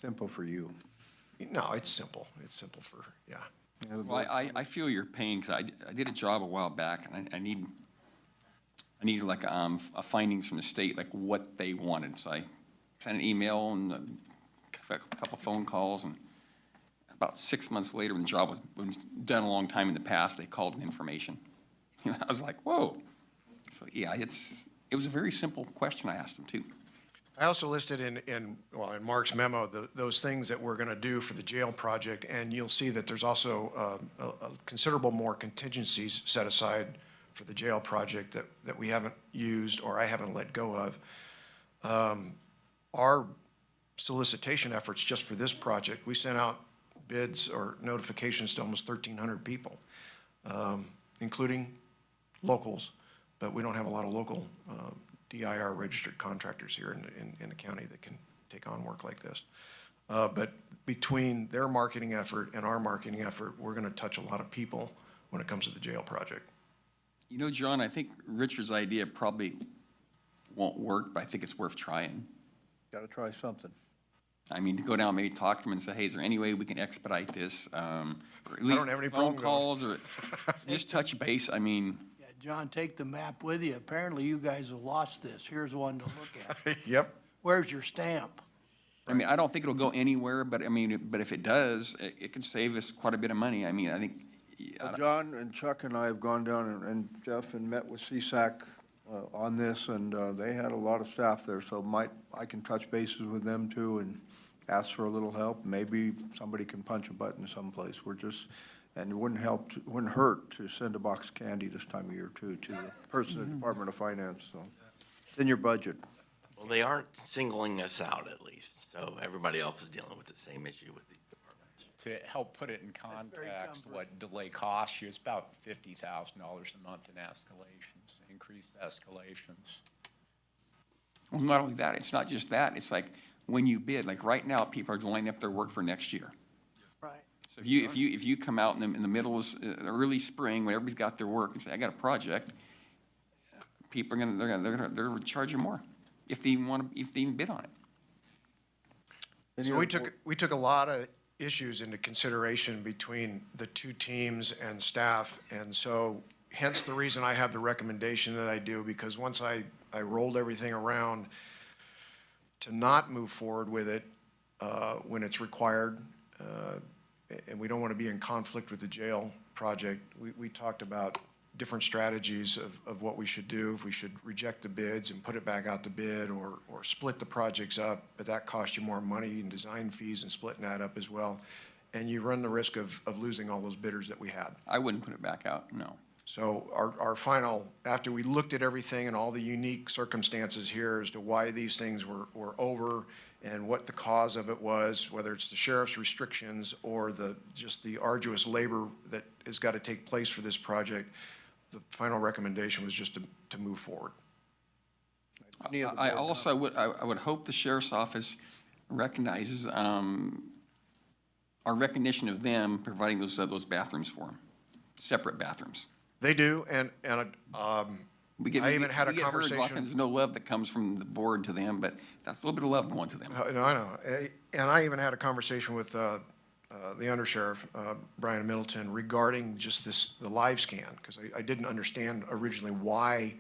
Simple for you. No, it's simple. It's simple for, yeah. Well, I feel your pain, because I did a job a while back, and I need like, a findings from the state, like what they wanted. So I sent an email and a couple phone calls, and about 6 months later, when the job was done a long time in the past, they called in information. I was like, whoa. So, yeah, it was a very simple question I asked them, too. I also listed in Mark's memo, those things that we're going to do for the jail project, and you'll see that there's also a considerable more contingencies set aside for the jail project that we haven't used or I haven't let go of. Our solicitation efforts just for this project, we sent out bids or notifications to almost 1,300 people, including locals, but we don't have a lot of local DIR registered contractors here in the county that can take on work like this. But between their marketing effort and our marketing effort, we're going to touch a lot of people when it comes to the jail project. You know, John, I think Richard's idea probably won't work, but I think it's worth trying. Got to try something. I mean, to go down, maybe talk to them and say, hey, is there any way we can expedite this? Or at least have any phone problem calls, or just touch base. I mean, Yeah, John, take the map with you. Apparently you guys have lost this. Here's one to look at. Yep. Where's your stamp? I mean, I don't think it'll go anywhere, but I mean, but if it does, it can save us quite a bit of money. I mean, I think. John and Chuck and I have gone down and Jeff and met with CSAC on this, and they had a lot of staff there, so I can touch bases with them too and ask for a little help. Maybe somebody can punch a button someplace. And it wouldn't hurt to send a box of candy this time of year too, to the person at the Department of Finance, so it's in your budget. Well, they aren't singling us out at least, so everybody else is dealing with the same issue with these departments. To help put it in context, what delay costs you, it's about $50,000 a month in escalations, increased escalations. Well, not only that, it's not just that. It's like when you bid, like right now, people are lining up their work for next year. Right. So if you come out in the middle of early spring, when everybody's got their work, and say, I got a project, people are they're charge you more if they even bid on it. So we took a lot of issues into consideration between the two teams and staff, and so hence the reason I have the recommendation that I do, because once I rolled everything around to not move forward with it when it's required, and we don't want to be in conflict with the jail project, we talked about different strategies of what we should do, if we should reject the bids and put it back out to bid, or split the projects up, but that costs you more money in design fees and splitting that up as well. And you run the risk of losing all those bidders that we had. I wouldn't put it back out, no. So our final, after we looked at everything and all the unique circumstances here as to why these things were over and what the cause of it was, whether it's the sheriff's restrictions or just the arduous labor that has got to take place for this project, the final recommendation was just to move forward. I also would hope the sheriff's office recognizes our recognition of them providing those bathrooms for them, separate bathrooms. They do, and I even had a conversation. There's no love that comes from the board to them, but that's a little bit of love going to them. No, I know. And I even had a conversation with the undersheriff, Brian Middleton, regarding just the live scan, because I didn't understand originally why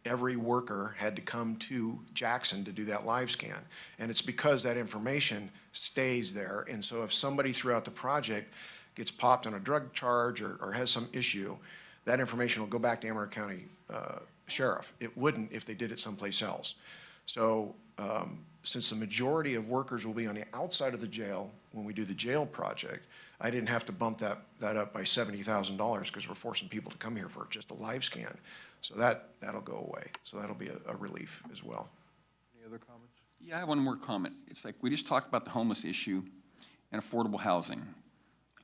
every worker had to come to Jackson to do that live scan. And it's because that information stays there. And so if somebody throughout the project gets popped on a drug charge or has some issue, that information will go back to Amador County Sheriff. It wouldn't if they did it someplace else. So since the majority of workers will be on the outside of the jail when we do the jail project, I didn't have to bump that up by $70,000 because we're forcing people to come here for just a live scan. So that'll go away. So that'll be a relief as well. Any other comments? Yeah, I have one more comment. It's like we just talked about the homeless issue and affordable housing.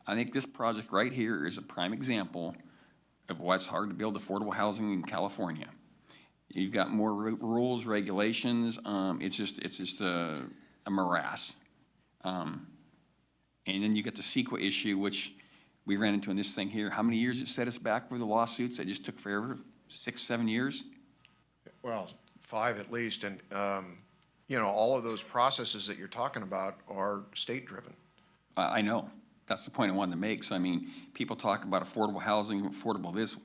I think this project right here is a prime example of why it's hard to build affordable housing in California. You've got more rules, regulations. It's just a morass. And then you get the CEQA issue, which we ran into in this thing here. How many years it set us back with the lawsuits? It just took forever, 6, 7 years. Well, 5 at least, and, you know, all of those processes that you're talking about are state-driven. I know. That's the point I wanted to make. So, I mean, people talk about affordable housing, affordable this.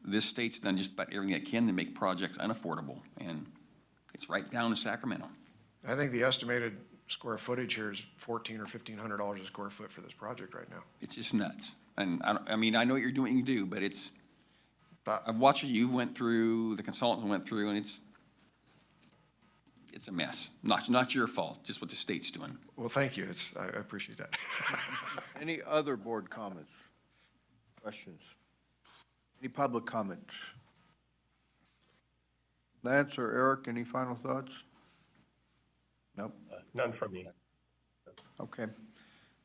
This state's done just about everything it can to make projects unaffordable, and it's right down in Sacramento. I think the estimated square footage here is $1,400 or $1,500 a square foot for this project right now. It's just nuts. And I mean, I know what you're doing, you do, but I've watched what you went through, the consultants went through, and it's a mess. Not your fault, just what the state's doing. Well, thank you. I appreciate that. Any other board comments, questions? Any public comments? Lance or Eric, any final thoughts? Nope. None from me. Okay.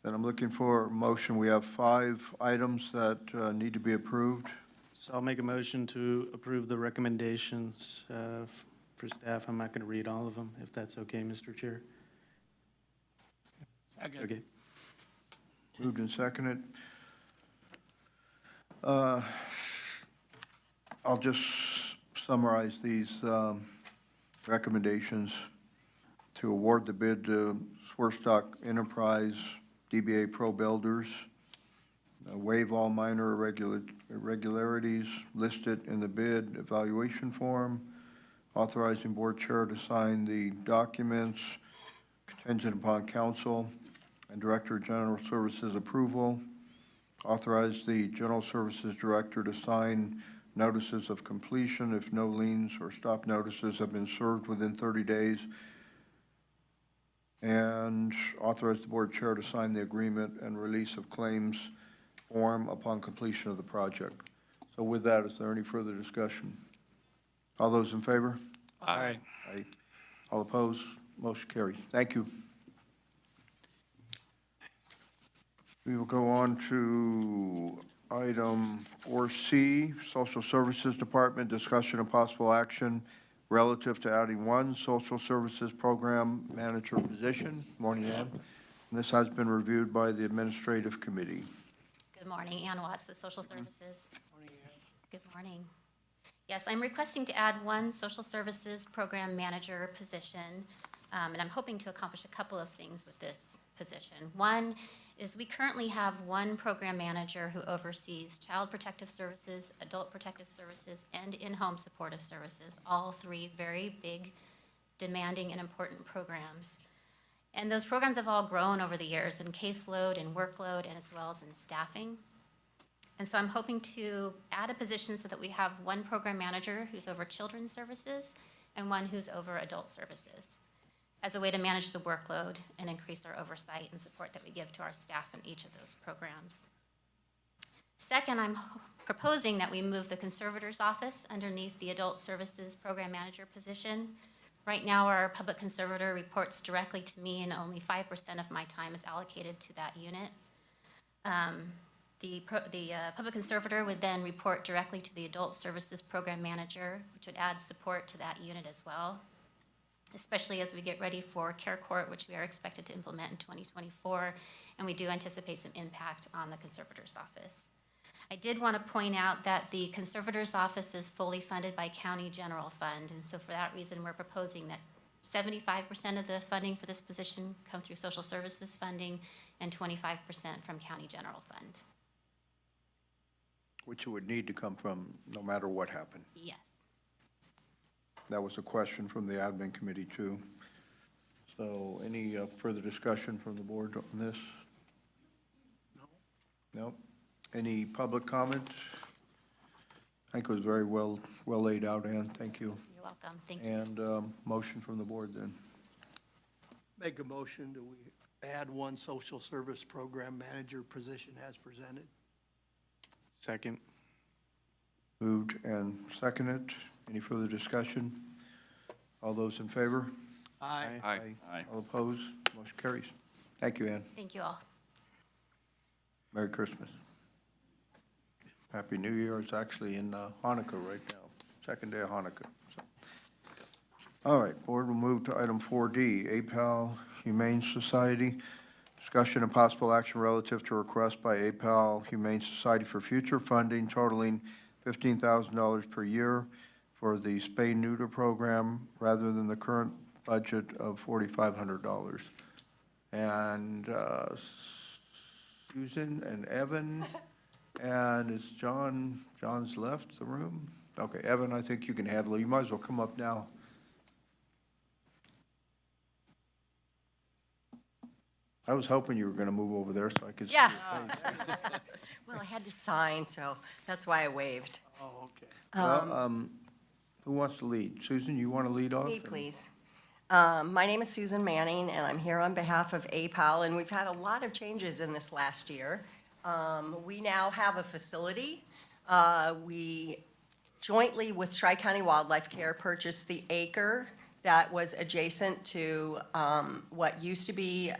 Then I'm looking for a motion. We have 5 items that need to be approved. So I'll make a motion to approve the recommendations for staff. I'm not going to read all of them, if that's okay, Mr. Chair. Okay. Moved and seconded. I'll just summarize these recommendations. To award the bid to Swerstock Enterprise, DBA Pro Builders, waive all minor irregularities listed in the bid evaluation form, authorizing board chair to sign the documents contingent upon council and Director of General Services approval, authorize the General Services Director to sign notices of completion if no liens or stop notices have been served within 30 days, and authorize the board chair to sign the agreement and release of claims form upon completion of the project. So with that, is there any further discussion? All those in favor? Aye. Aye. All opposed? Motion carries. Thank you. We will go on to item 4C, Social Services Department, discussion of possible action relative to adding 1 social services program manager position. Morning, Ann. And this has been reviewed by the administrative committee. Good morning, Ann Watts with Social Services. Good morning. Yes, I'm requesting to add 1 social services program manager position, and I'm hoping to accomplish a couple of things with this position. One is we currently have 1 program manager who oversees child protective services, adult protective services, and in-home supportive services, all 3 very big, demanding, and important programs. And those programs have all grown over the years in caseload and workload, and as well as in staffing. And so I'm hoping to add a position so that we have 1 program manager who's over children's services and 1 who's over adult services, as a way to manage the workload and increase our oversight and support that we give to our staff in each of those programs. Second, I'm proposing that we move the conservator's office underneath the adult services program manager position. Right now, our public conservator reports directly to me, and only 5% of my time is allocated to that unit. The public conservator would then report directly to the adult services program manager, which would add support to that unit as well, especially as we get ready for Care Court, which we are expected to implement in 2024, and we do anticipate some impact on the conservator's office. I did want to point out that the conservator's office is fully funded by county general fund, and so for that reason, we're proposing that 75% of the funding for this position come through social services funding and 25% from county general fund. Which it would need to come from no matter what happened. Yes. That was a question from the admin committee too. So any further discussion from the board on this? No. Any public comment? I think it was very well laid out, Ann. Thank you. You're welcome. Thank you. And motion from the board then. Make a motion that we add 1 social service program manager position as presented. Second. Moved and seconded. Any further discussion? All those in favor? Aye. Aye. All opposed? Motion carries. Thank you, Ann. Thank you all. Merry Christmas. Happy New Year. It's actually in Hanukkah right now, second day of Hanukkah. So. All right, board will move to item 4D, APAL Humane Society. Discussion and possible action relative to request by APAL Humane Society for future funding totaling $15,000 per year for the spay-neuter program rather than the current budget of $4,500. And Susan and Evan, and is John's left the room? Okay, Evan, I think you can handle it. You might as well come up now. I was hoping you were going to move over there so I could see your face. Well, I had to sign, so that's why I waved. Oh, okay. Well, who wants to lead? Susan, you want to lead off? Me, please. My name is Susan Manning, and I'm here on behalf of APAL, and we've had a lot of changes in this last year. We now have a facility. We jointly with Tri-County Wildlife Care purchased the acre that was adjacent to what used to be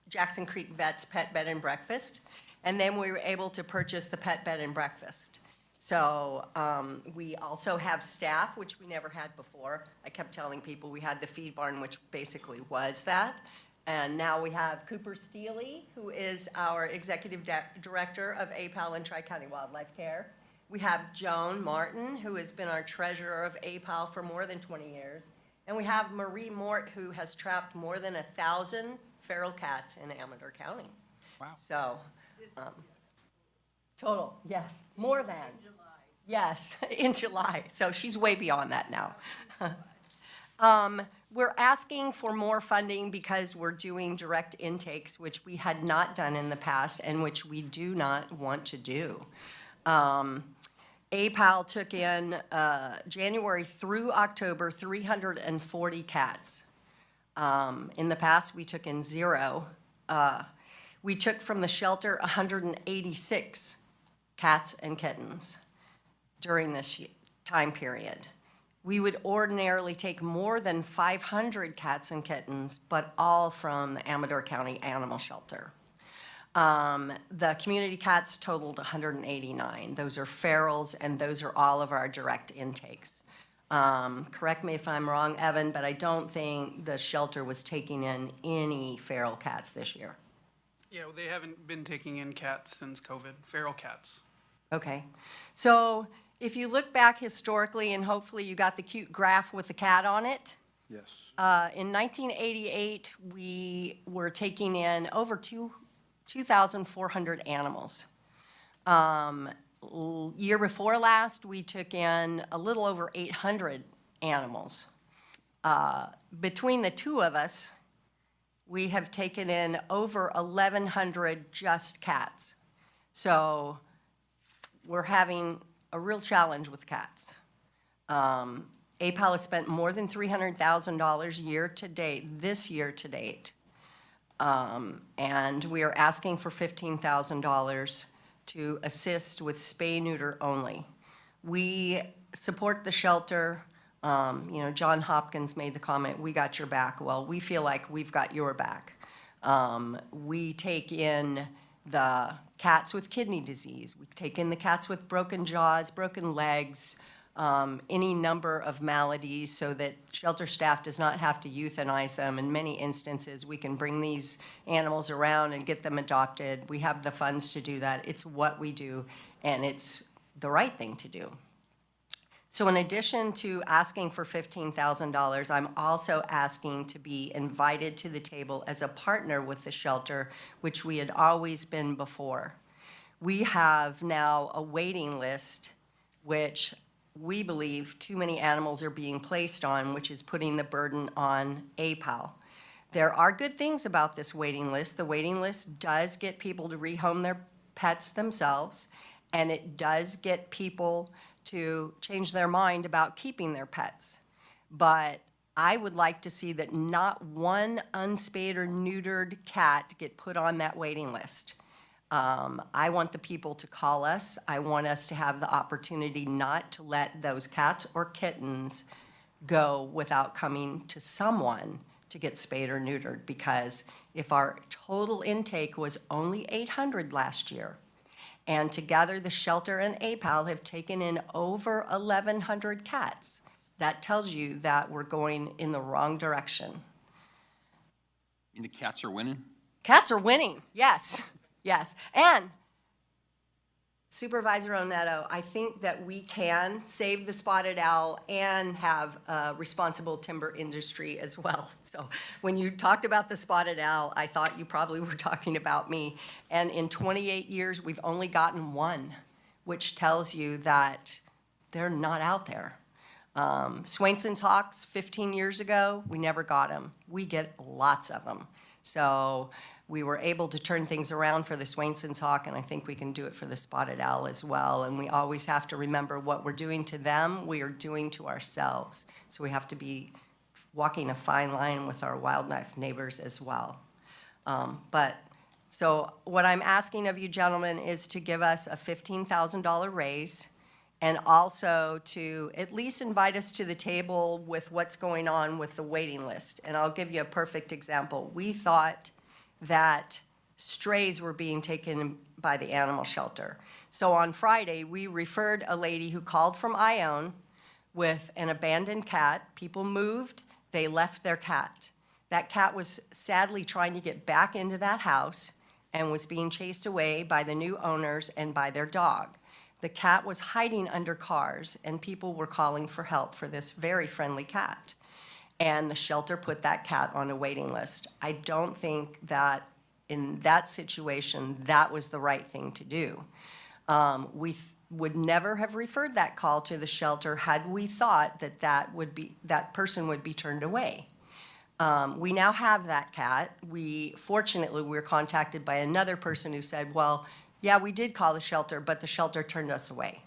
Jackson Creek Vet's Pet Bed and Breakfast, and then we were able to purchase the Pet Bed and Breakfast. So we also have staff, which we never had before. I kept telling people we had the feed barn, which basically was that. And now we have Cooper Steely, who is our executive director of APAL and Tri-County Wildlife Care. We have Joan Martin, who has been our treasurer of APAL for more than 20 years. And we have Marie Mort, who has trapped more than 1,000 feral cats in Amador County. Wow. So, total, yes, more than. In July. Yes, in July. So she's way beyond that now. We're asking for more funding because we're doing direct intakes, which we had not done in the past and which we do not want to do. APAL took in January through October 340 cats. In the past, we took in 0. We took from the shelter 186 cats and kittens during this time period. We would ordinarily take more than 500 cats and kittens, but all from the Amador County Animal Shelter. The community cats totaled 189. Those are ferals, and those are all of our direct intakes. Correct me if I'm wrong, Evan, but I don't think the shelter was taking in any feral cats this year. Yeah, well, they haven't been taking in cats since COVID, feral cats. Okay. So if you look back historically, and hopefully you got the cute graph with the cat on it. Yes. In 1988, we were taking in over 2,400 animals. Year before last, we took in a little over 800 animals. Between the two of us, we have taken in over 1,100 just cats. So we're having a real challenge with cats. APAL has spent more than $300,000 year to date, this year to date. And we are asking for $15,000 to assist with spay-neuter only. We support the shelter. John Hopkins made the comment, "We got your back." Well, we feel like we've got your back. We take in the cats with kidney disease. We take in the cats with broken jaws, broken legs, any number of maladies, so that shelter staff does not have to euthanize them. In many instances, we can bring these animals around and get them adopted. We have the funds to do that. It's what we do, and it's the right thing to do. So in addition to asking for $15,000, I'm also asking to be invited to the table as a partner with the shelter, which we had always been before. We have now a waiting list, which we believe too many animals are being placed on, which is putting the burden on APAL. There are good things about this waiting list. The waiting list does get people to rehome their pets themselves, and it does get people to change their mind about keeping their pets. But I would like to see that not one unspayed or neutered cat get put on that waiting list. I want the people to call us. I want us to have the opportunity not to let those cats or kittens go without coming to someone to get spayed or neutered, because if our total intake was only 800 last year, and together the shelter and APAL have taken in over 1,100 cats, that tells you that we're going in the wrong direction. And the cats are winning? Cats are winning, yes, yes. And Supervisor Oneto, I think that we can save the spotted owl and have a responsible timber industry as well. So when you talked about the spotted owl, I thought you probably were talking about me. And in 28 years, we've only gotten one, which tells you that they're not out there. Swainson's hawks 15 years ago, we never got them. We get lots of them. So we were able to turn things around for the Swainson's hawk, and I think we can do it for the spotted owl as well. And we always have to remember what we're doing to them, we are doing to ourselves. So we have to be walking a fine line with our wildlife neighbors as well. So what I'm asking of you gentlemen is to give us a $15,000 raise, and also to at least invite us to the table with what's going on with the waiting list. And I'll give you a perfect example. We thought that strays were being taken by the animal shelter. So on Friday, we referred a lady who called from Ione with an abandoned cat. People moved, they left their cat. That cat was sadly trying to get back into that house and was being chased away by the new owners and by their dog. The cat was hiding under cars, and people were calling for help for this very friendly cat. And the shelter put that cat on a waiting list. I don't think that in that situation, that was the right thing to do. We would never have referred that call to the shelter had we thought that that person would be turned away. We now have that cat. Fortunately, we were contacted by another person who said, well, yeah, we did call the shelter, but the shelter turned us away.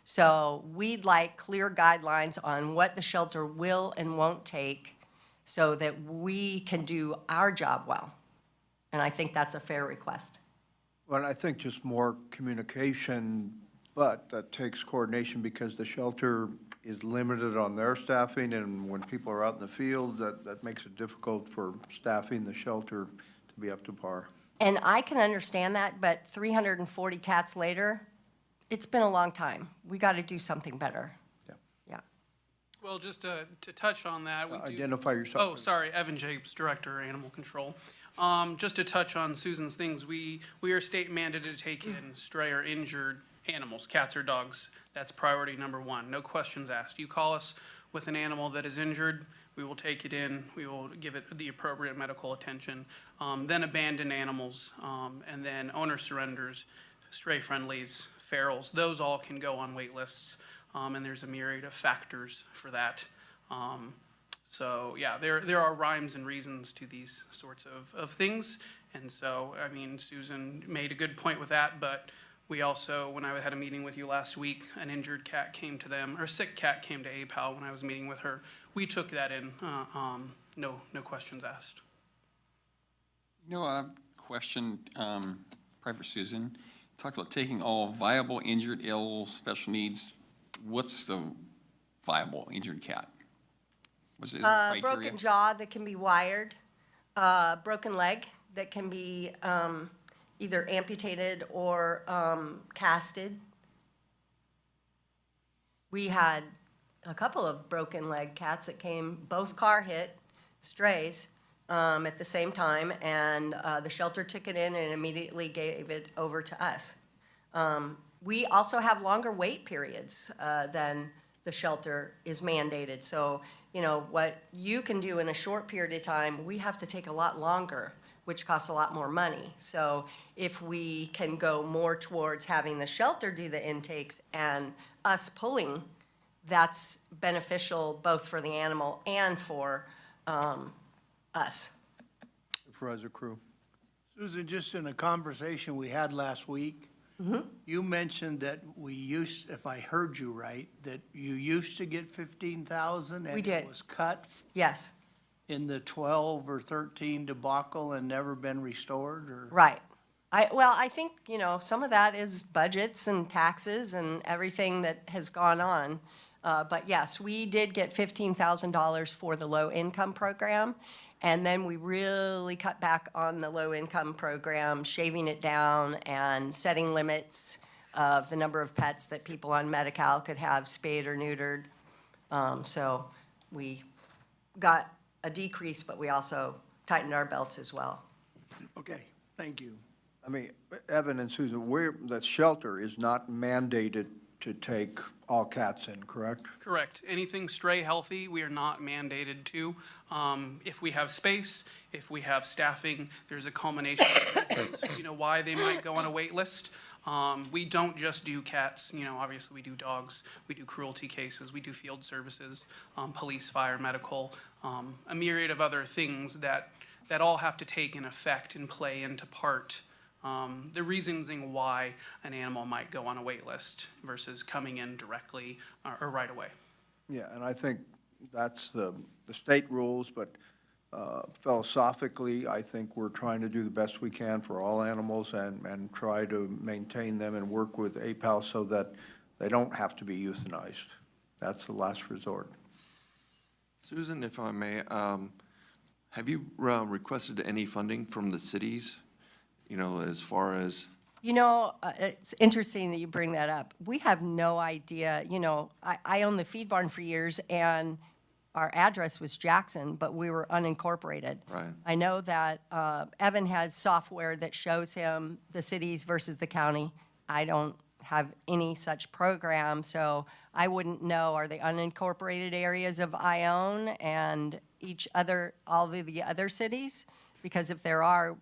So we'd like clear guidelines on what the shelter will and won't take so that we can do our job well. And I think that's a fair request. Well, I think just more communication, but that takes coordination because the shelter is limited on their staffing, and when people are out in the field, that makes it difficult for staffing the shelter to be up to par. And I can understand that, but 340 cats later, it's been a long time. We got to do something better. Yeah. Well, just to touch on that, we do. Identify yourself. Oh, sorry, Evan Japes, Director, Animal Control. Just to touch on Susan's things, we are state mandated to take in stray or injured animals, cats or dogs. That's priority number one. No questions asked. You call us with an animal that is injured, we will take it in, we will give it the appropriate medical attention. Then abandoned animals, and then owner surrenders, stray friendlies, ferals, those all can go on wait lists, and there's a myriad of factors for that. So yeah, there are rhymes and reasons to these sorts of things. And so, I mean, Susan made a good point with that, but we also, when I had a meeting with you last week, an injured cat came to them, or a sick cat came to APAL when I was meeting with her. We took that in, no questions asked. You know, a question, probably for Susan. Talked about taking all viable, injured, ill, special needs. What's the viable injured cat? Was it criteria? Broken jaw that can be wired, broken leg that can be either amputated or casted. We had a couple of broken leg cats that came, both car hit, strays, at the same time, and the shelter took it in and immediately gave it over to us. We also have longer wait periods than the shelter is mandated. So, you know, what you can do in a short period of time, we have to take a lot longer, which costs a lot more money. So if we can go more towards having the shelter do the intakes and us pulling, that's beneficial both for the animal and for us. For as a crew. Susan, just in a conversation we had last week, you mentioned that if I heard you right, that you used to get 15,000 and We did. it was cut Yes, in the 12 or 13 debacle and never been restored, or? right. I think, you know, some of that is budgets and taxes and everything that has gone on. But yes, we did get $15,000 for the low-income program. And then we really cut back on the low-income program, shaving it down and setting limits of the number of pets that people on Medi-Cal could have spayed or neutered. So we got a decrease, but we also tightened our belts as well. Okay, thank you. I mean, Evan and Susan, the shelter is not mandated to take all cats in, correct? Correct. Anything stray healthy, we are not mandated to. If we have space, if we have staffing, there's a culmination of reasons, why they might go on a wait list. We don't just do cats, obviously we do dogs, we do cruelty cases, we do field services, police, fire, medical, a myriad of other things that all have to take an effect and play into part the reasoning why an animal might go on a wait list versus coming in directly or right away. Yeah, and I think that's the state rules, but philosophically, I think we're trying to do the best we can for all animals and try to maintain them and work with APAL so that they don't have to be euthanized. That's the last resort. Susan, if I may, have you requested any funding from the cities, as far as? It's interesting that you bring that up. We have no idea, I owned the feed barn for years, and our address was Jackson, but we were unincorporated. Right. I know that Evan has software that shows him the cities versus the county. I don't have any such program, so I wouldn't know. Are they unincorporated areas of Ione and all of the other cities? Because if there are,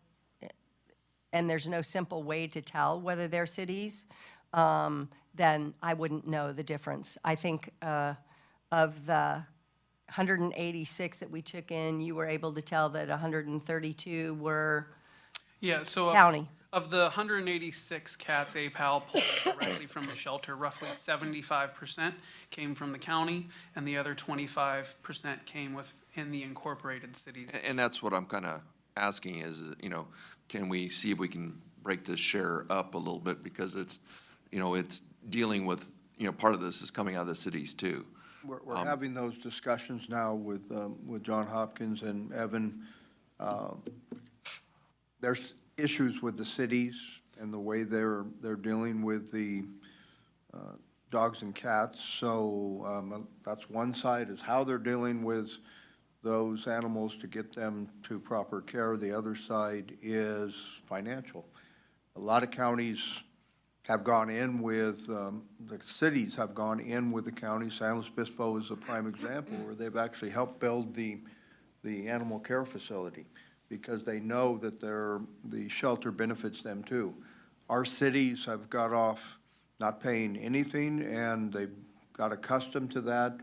and there's no simple way to tell whether they're cities, then I wouldn't know the difference. I think of the 186 that we took in, you were able to tell that 132 were county. Of the 186 cats APAL pulled directly from the shelter, roughly 75% came from the county, and the other 25% came within the incorporated cities. And that's what I'm kind of asking is, can we see if we can break this share up a little bit, because it's, it's dealing with, part of this is coming out of the cities too. We're having those discussions now with John Hopkins and Evan. There's issues with the cities and the way they're dealing with the dogs and cats. So that's one side, is how they're dealing with those animals to get them to proper care. The other side is financial. A lot of counties have gone in with, the cities have gone in with the county. San Luis Obispo is a prime example where they've actually helped build the animal care facility because they know that the shelter benefits them too. Our cities have got off not paying anything, and they've got accustomed to that.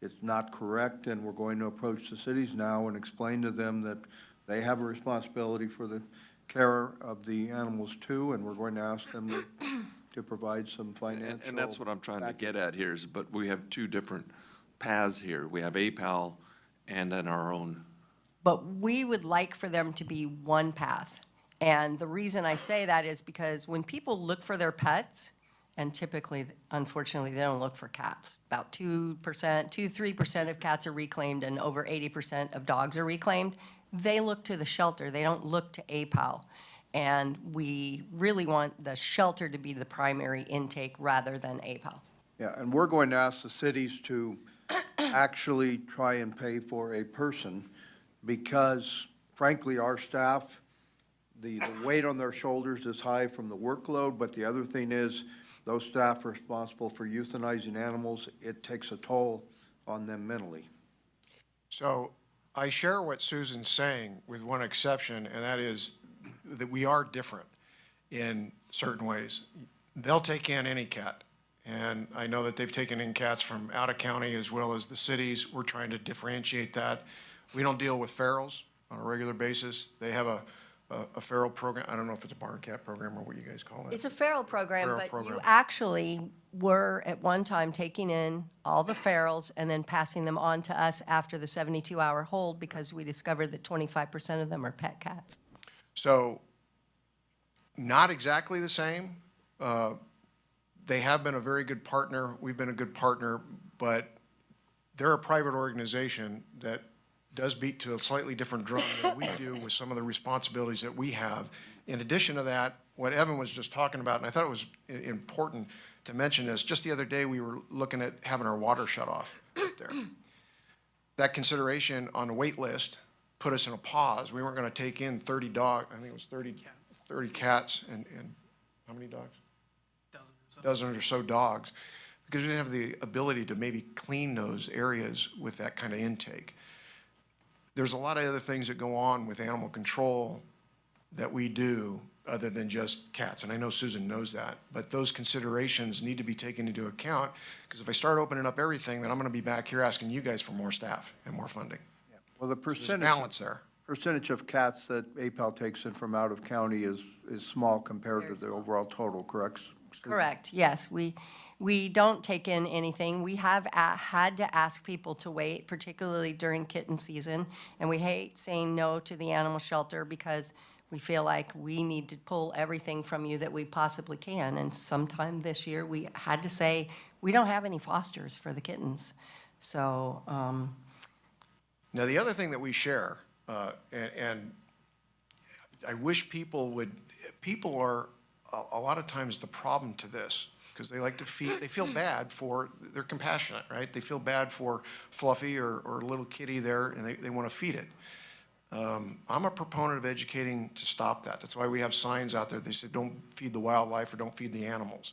It's not correct, and we're going to approach the cities now and explain to them that they have a responsibility for the care of the animals too, and we're going to ask them to provide some financial. And that's what I'm trying to get at here is, but we have two different paths here. We have APAL and then our own. But we would like for them to be one path. And the reason I say that is because when people look for their pets, and typically, unfortunately, they don't look for cats. About 3% of cats are reclaimed, and over 80% of dogs are reclaimed. They look to the shelter. They don't look to APAL. And we really want the shelter to be the primary intake rather than APAL. Yeah, and we're going to ask the cities to actually try and pay for a person because, frankly, our staff, the weight on their shoulders is high from the workload, but the other thing is those staff responsible for euthanizing animals, it takes a toll on them mentally. So I share what Susan's saying with one exception, and that is that we are different in certain ways. They'll take in any cat, and I know that they've taken in cats from out of county as well as the cities. We're trying to differentiate that. We don't deal with ferals on a regular basis. They have a feral program. I don't know if it's a barn cat program or what you guys call it. It's a feral program, Feral but program. you actually were at one time taking in all the ferals and then passing them on to us after the 72-hour hold because we discovered that 25% of them are pet cats. So not exactly the same. They have been a very good partner. We've been a good partner, but they're a private organization that does beat to a slightly different drum than we do with some of the responsibilities that we have. In addition to that, what Evan was just talking about, and I thought it was important to mention this, just the other day we were looking at having our water shut off up there. That consideration on the wait list put us in a pause. We weren't going to take in 30 dogs, I think it was 30 30 cats and how many dogs? Dozen or so dogs, because we didn't have the ability to maybe clean those areas with that kind of intake. There's a lot of other things that go on with animal control that we do other than just cats, and I know Susan knows that, but those considerations need to be taken into account, because if I start opening up everything, then I'm gonna be back here asking you guys for more staff and more funding. Well, the There's percentage. balance there. Percentage of cats that APAL takes in from out of county is small compared to the overall total, correct? Correct, yes. We don't take in anything. We have had to ask people to wait, particularly during kitten season. And we hate saying no to the animal shelter because we feel like we need to pull everything from you that we possibly can. And sometime this year, we had to say, we don't have any fosters for the kittens. So, Now, the other thing that we share, and I wish people are a lot of times the problem to this, because they like to feed, they feel bad for, they're compassionate, right? They feel bad for Fluffy or little kitty there, and they want to feed it. I'm a proponent of educating to stop that. That's why we have signs out there. They say, don't feed the wildlife or don't feed the animals.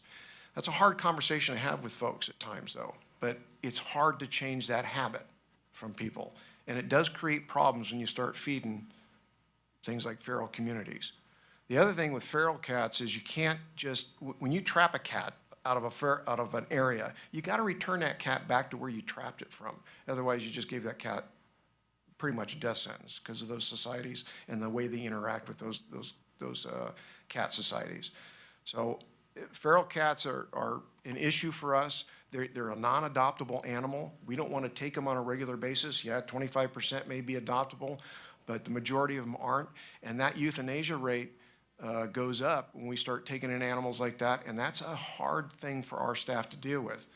That's a hard conversation to have with folks at times, though. But it's hard to change that habit from people. And it does create problems when you start feeding things like feral communities. The other thing with feral cats is you can't just, when you trap a cat out of an area, you got to return that cat back to where you trapped it from. Otherwise, you just gave that cat pretty much a death sentence because of those societies and the way they interact with those cat societies. So feral cats are an issue for us. They're a non-adoptable animal. We don't want to take them on a regular basis. Yeah, 25% may be adoptable, but the majority of them aren't. And that euthanasia rate goes up when we start taking in animals like that, and that's a hard thing for our staff to deal with.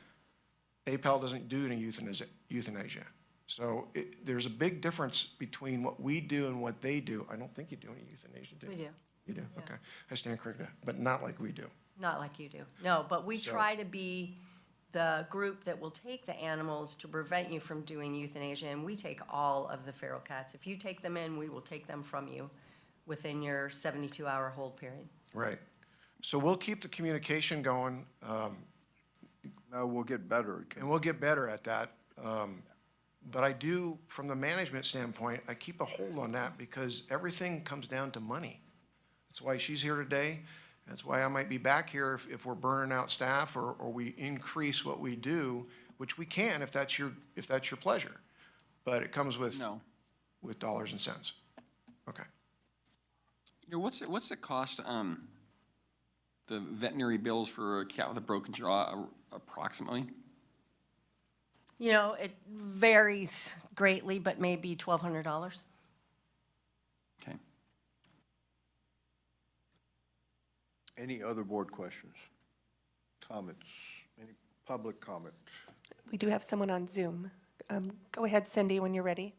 APAL doesn't do any euthanasia. So there's a big difference between what we do and what they do. I don't think you do any euthanasia, do you? we do. You do? Yeah. Okay. I stand corrected, but not like we do. Not like you do. No, but we So- try to be the group that will take the animals to prevent you from doing euthanasia, and we take all of the feral cats. If you take them in, we will take them from you within your 72-hour hold period. Right. So we'll keep the communication going. Now we'll get better. And we'll get better at that. But I do, from the management standpoint, I keep a hold on that because everything comes down to money. That's why she's here today. That's why I might be back here if we're burning out staff or we increase what we do, which we can if that's your pleasure. But it comes with dollars and cents. Okay. You know, what's the cost, the veterinary bills for a cat with a broken jaw approximately? You know, it varies greatly, but maybe $1,200. Okay. Any other board questions, comments, any public comment? We do have someone on Zoom. Go ahead, Cindy, when you're ready.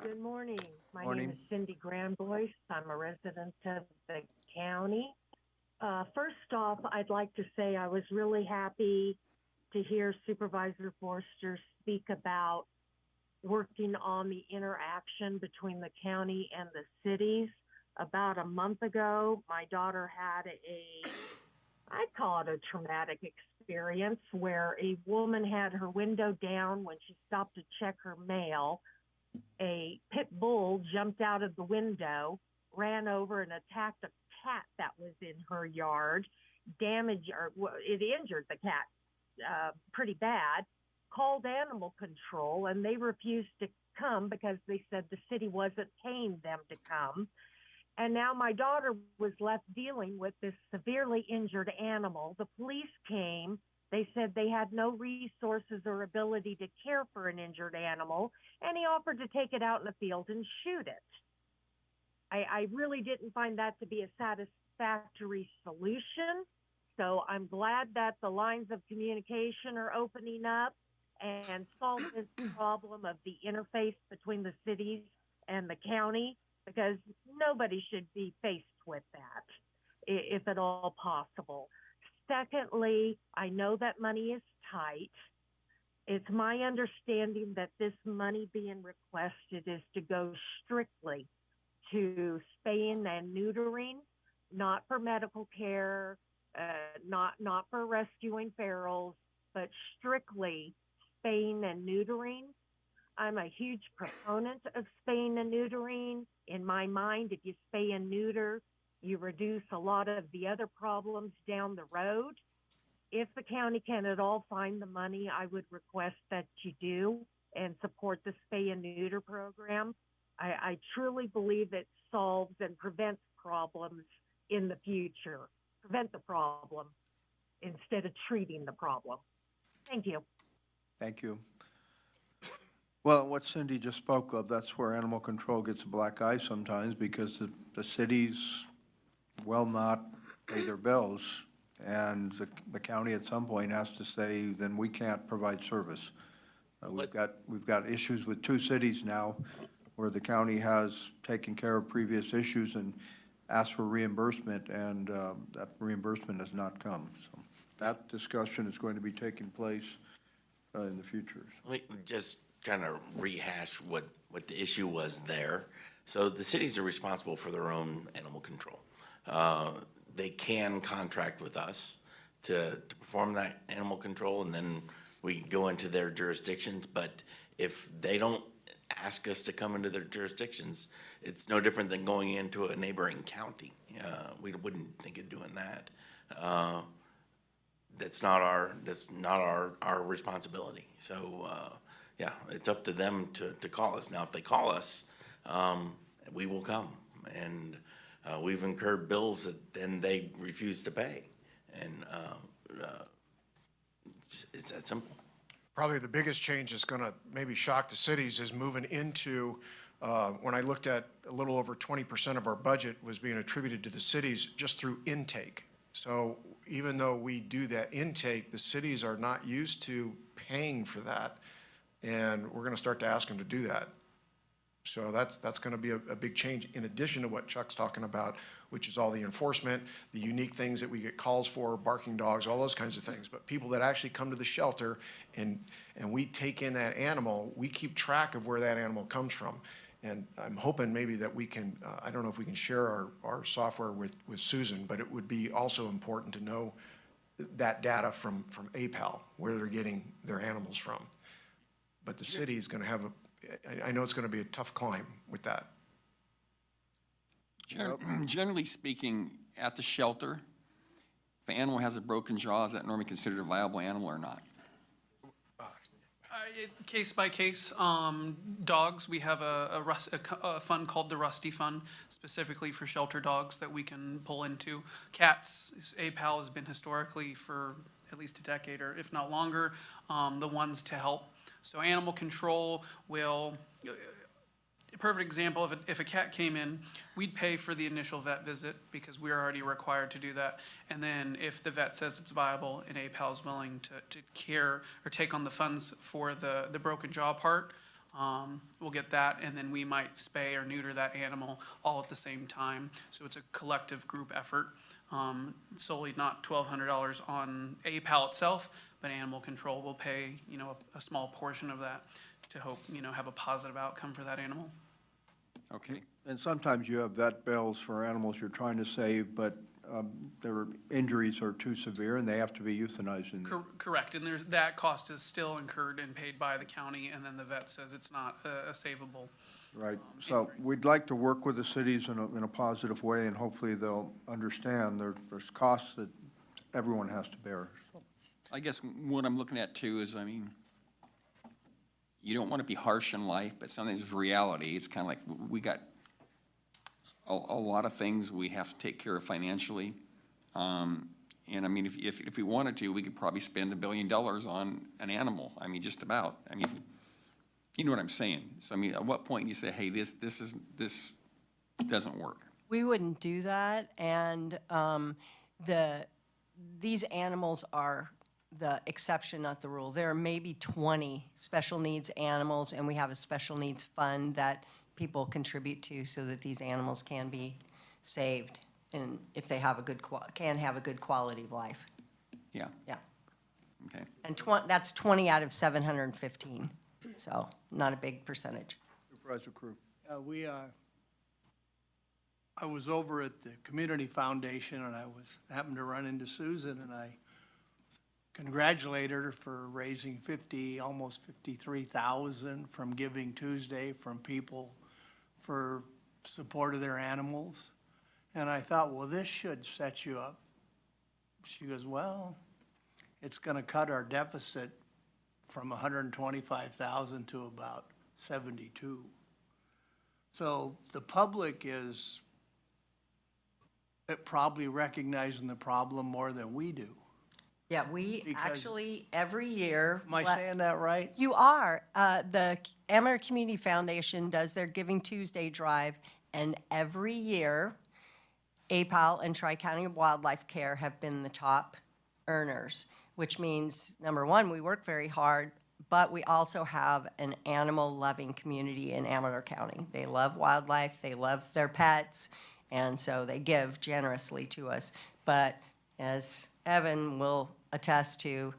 Good morning. My Morning. name is Cindy Grandboyce. I'm a resident of the county. First off, I'd like to say I was really happy to hear Supervisor Forster speak about working on the interaction between the county and the cities. About a month ago, my daughter had I'd call it a traumatic experience where a woman had her window down when she stopped to check her mail. A pit bull jumped out of the window, ran over and attacked a cat that was in her yard, it injured the cat pretty bad, called animal control, and they refused to come because they said the city wasn't paying them to come. And now my daughter was left dealing with this severely injured animal. The police came. They said they had no resources or ability to care for an injured animal, and he offered to take it out in the field and shoot it. I really didn't find that to be a satisfactory solution, so I'm glad that the lines of communication are opening up and solve this problem of the interface between the cities and the county, because nobody should be faced with that, if at all possible. Secondly, I know that money is tight. It's my understanding that this money being requested is to go strictly to spaying and neutering, not for medical care, not for rescuing ferals, but strictly spaying and neutering. I'm a huge proponent of spaying and neutering. In my mind, if you spay and neuter, you reduce a lot of the other problems down the road. If the county can at all find the money, I would request that you do and support the spay and neuter program. I truly believe it solves and prevents problems in the future. Prevent the problem instead of treating the problem. Thank you. Thank you. Well, what Cindy just spoke of, that's where animal control gets a black eye sometimes, because the cities will not pay their bills, and the county at some point has to say, then we can't provide service. We've got issues with 2 cities now where the county has taken care of previous issues and asked for reimbursement, and that reimbursement has not come. So that discussion is going to be taking place in the future. Let me just kind of rehash what the issue was there. So the cities are responsible for their own animal control. They can contract with us to perform that animal control, and then we go into their jurisdictions. But if they don't ask us to come into their jurisdictions, it's no different than going into a neighboring county. We wouldn't think of doing that. That's not our responsibility. So yeah, it's up to them to call us. Now, if they call us, we will come. And we've incurred bills that then they refuse to pay. And it's that simple. Probably the biggest change that's going to maybe shock the cities is moving into, when I looked at a little over 20% of our budget was being attributed to the cities just through intake. So even though we do that intake, the cities are not used to paying for that. And we're going to start to ask them to do that. So that's going to be a big change in addition to what Chuck's talking about, which is all the enforcement, the unique things that we get calls for, barking dogs, all those kinds of things. But people that actually come to the shelter and we take in that animal, we keep track of where that animal comes from. And I'm hoping maybe that we can, I don't know if we can share our software with Susan, but it would be also important to know that data from APAL, where they're getting their animals from. But the city is going to have I know it's going to be a tough climb with that. Generally speaking, at the shelter, if the animal has a broken jaw, is that normally considered a viable animal or not? Case by case, dogs, we have a fund called the Rusty Fund, specifically for shelter dogs that we can pull into. Cats, APAL has been historically for at least a decade, or if not longer, the ones to help. So animal control will, a perfect example, if a cat came in, we'd pay for the initial vet visit because we're already required to do that. And then if the vet says it's viable and APAL is willing to care or take on the funds for the broken jaw part, we'll get that, and then we might spay or neuter that animal all at the same time. So it's a collective group effort, solely not $1,200 on APAL itself, but animal control will pay, a small portion of that to hope, have a positive outcome for that animal. Okay. And sometimes you have vet bills for animals you're trying to save, but their injuries are too severe and they have to be euthanized. Correct, and that cost is still incurred and paid by the county, and then the vet says it's not a savable. Right, so we'd like to work with the cities in a positive way, and hopefully they'll understand there's costs that everyone has to bear. I guess what I'm looking at too is, you don't want to be harsh in life, but sometimes it's reality. It's kind of like we got a lot of things we have to take care of financially. And if we wanted to, we could probably spend $1 billion on an animal. Just about. You know what I'm saying? So at what point you say, hey, this doesn't work? We wouldn't do that, and these animals are the exception, not the rule. There are maybe 20 special needs animals, and we have a special needs fund that people contribute to so that these animals can be saved, and if they have a good quality of life. Yeah. Yeah. Okay. And that's 20 out of 715, so not a big percentage. Supervisor Crew. I was over at the Community Foundation and happened to run into Susan, and I congratulated her for raising almost 53,000 from Giving Tuesday from people for support of their animals. And I thought, well, this should set you up. She goes, well, it's gonna cut our deficit from 125,000 to about 72. So the public is probably recognizing the problem more than we do. Yeah, we Because- actually, every year. Am I saying that right? You are. The Amador Community Foundation does their Giving Tuesday drive, and every year, APAL and Tri-County Wildlife Care have been the top earners, which means, number one, we work very hard, but we also have an animal-loving community in Amador County. They love wildlife, they love their pets, and so they give generously to us. But as Evan will attest to,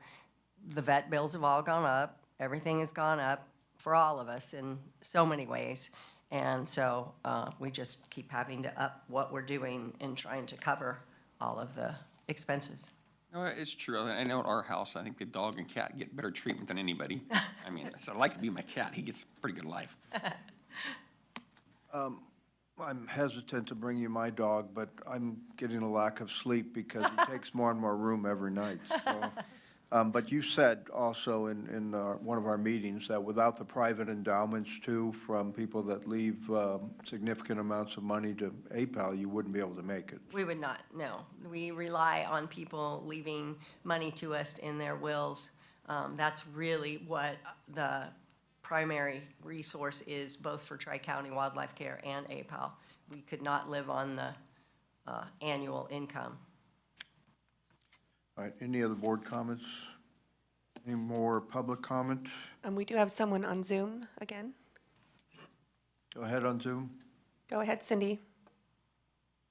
the vet bills have all gone up. Everything has gone up for all of us in so many ways. And so we just keep having to up what we're doing in trying to cover all of the expenses. No, it's true. I know at our house, I think the dog and cat get better treatment than anybody. I mean, so I'd like to be my cat. He gets a pretty good life. I'm hesitant to bring you my dog, but I'm getting a lack of sleep because he takes more and more room every night. So, but you said also in one of our meetings that without the private endowments too, from people that leave significant amounts of money to APAL, you wouldn't be able to make it. We would not, no. We rely on people leaving money to us in their wills. That's really what the primary resource is, both for Tri-County Wildlife Care and APAL. We could not live on the annual income. All right, any other board comments? Any more public comment? We do have someone on Zoom again. Go ahead on Zoom. Go ahead, Cindy.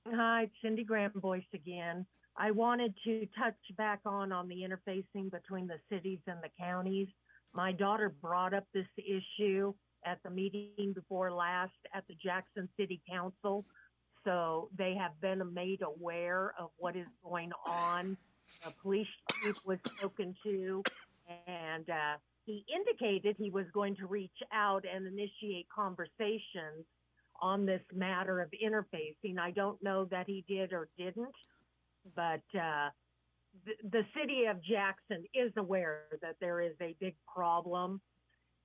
Hi, it's Cindy Grant-Boyce again. I wanted to touch back on the interfacing between the cities and the counties. My daughter brought up this issue at the meeting before last at the Jackson City Council. So they have been made aware of what is going on. The police chief was spoken to, and he indicated he was going to reach out and initiate conversations on this matter of interfacing. I don't know that he did or didn't, but the city of Jackson is aware that there is a big problem.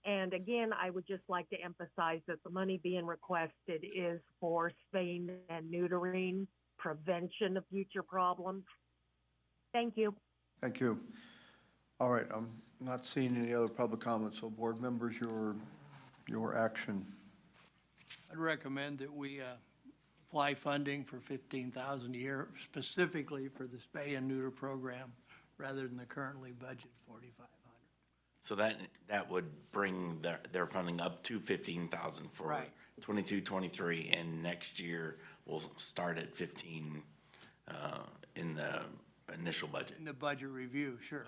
And again, I would just like to emphasize that the money being requested is for spaying and neutering, prevention of future problems. Thank you. Thank you. All right, I'm not seeing any other public comments, so board members, your action. I'd recommend that we apply funding for 15,000 a year specifically for the spay and neuter program rather than the currently budgeted 4,500. So that would bring their funding up to 15,000 for Right. 22, 23, and next year we'll start at 15 in the initial budget. In the budget review, sure.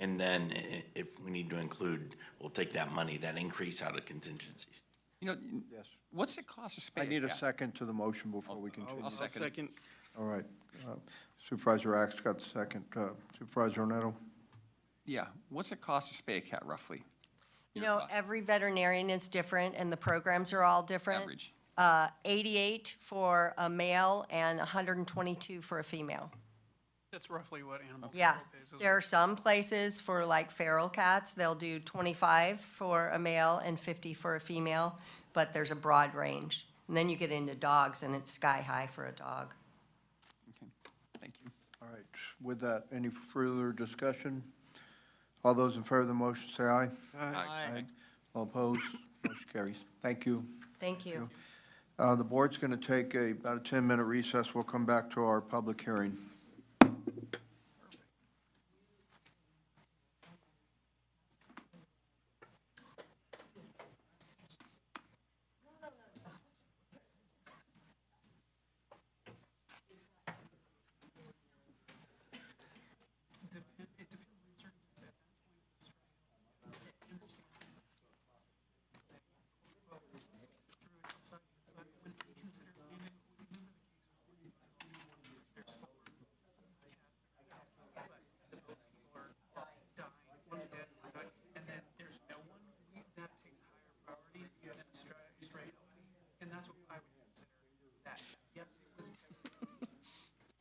And then if we need to include, we'll take that money, that increase out of contingencies. You know, Yes. what's it cost to spay I need a cat? second to the motion before we continue. I'll second. All right. Supervisor Axe got the second. Supervisor Ornetto? Yeah, what's it cost to spay a cat roughly? You know, every veterinarian is different and the programs are all different. Average. 88 for a male and 122 for a female. That's roughly what animal Yeah, control pays. Isn't there are some places for like feral cats, they'll do 25 for a male and 50 for a female, but there's a broad range. And then you get into dogs and it's sky high for a dog. Okay, thank you. All right. With that, any further discussion? All those in favor of the motion, say aye. Aye. All opposed? Motion carries. Thank you. Thank you. The board's going to take about a 10-minute recess. We'll come back to our public hearing.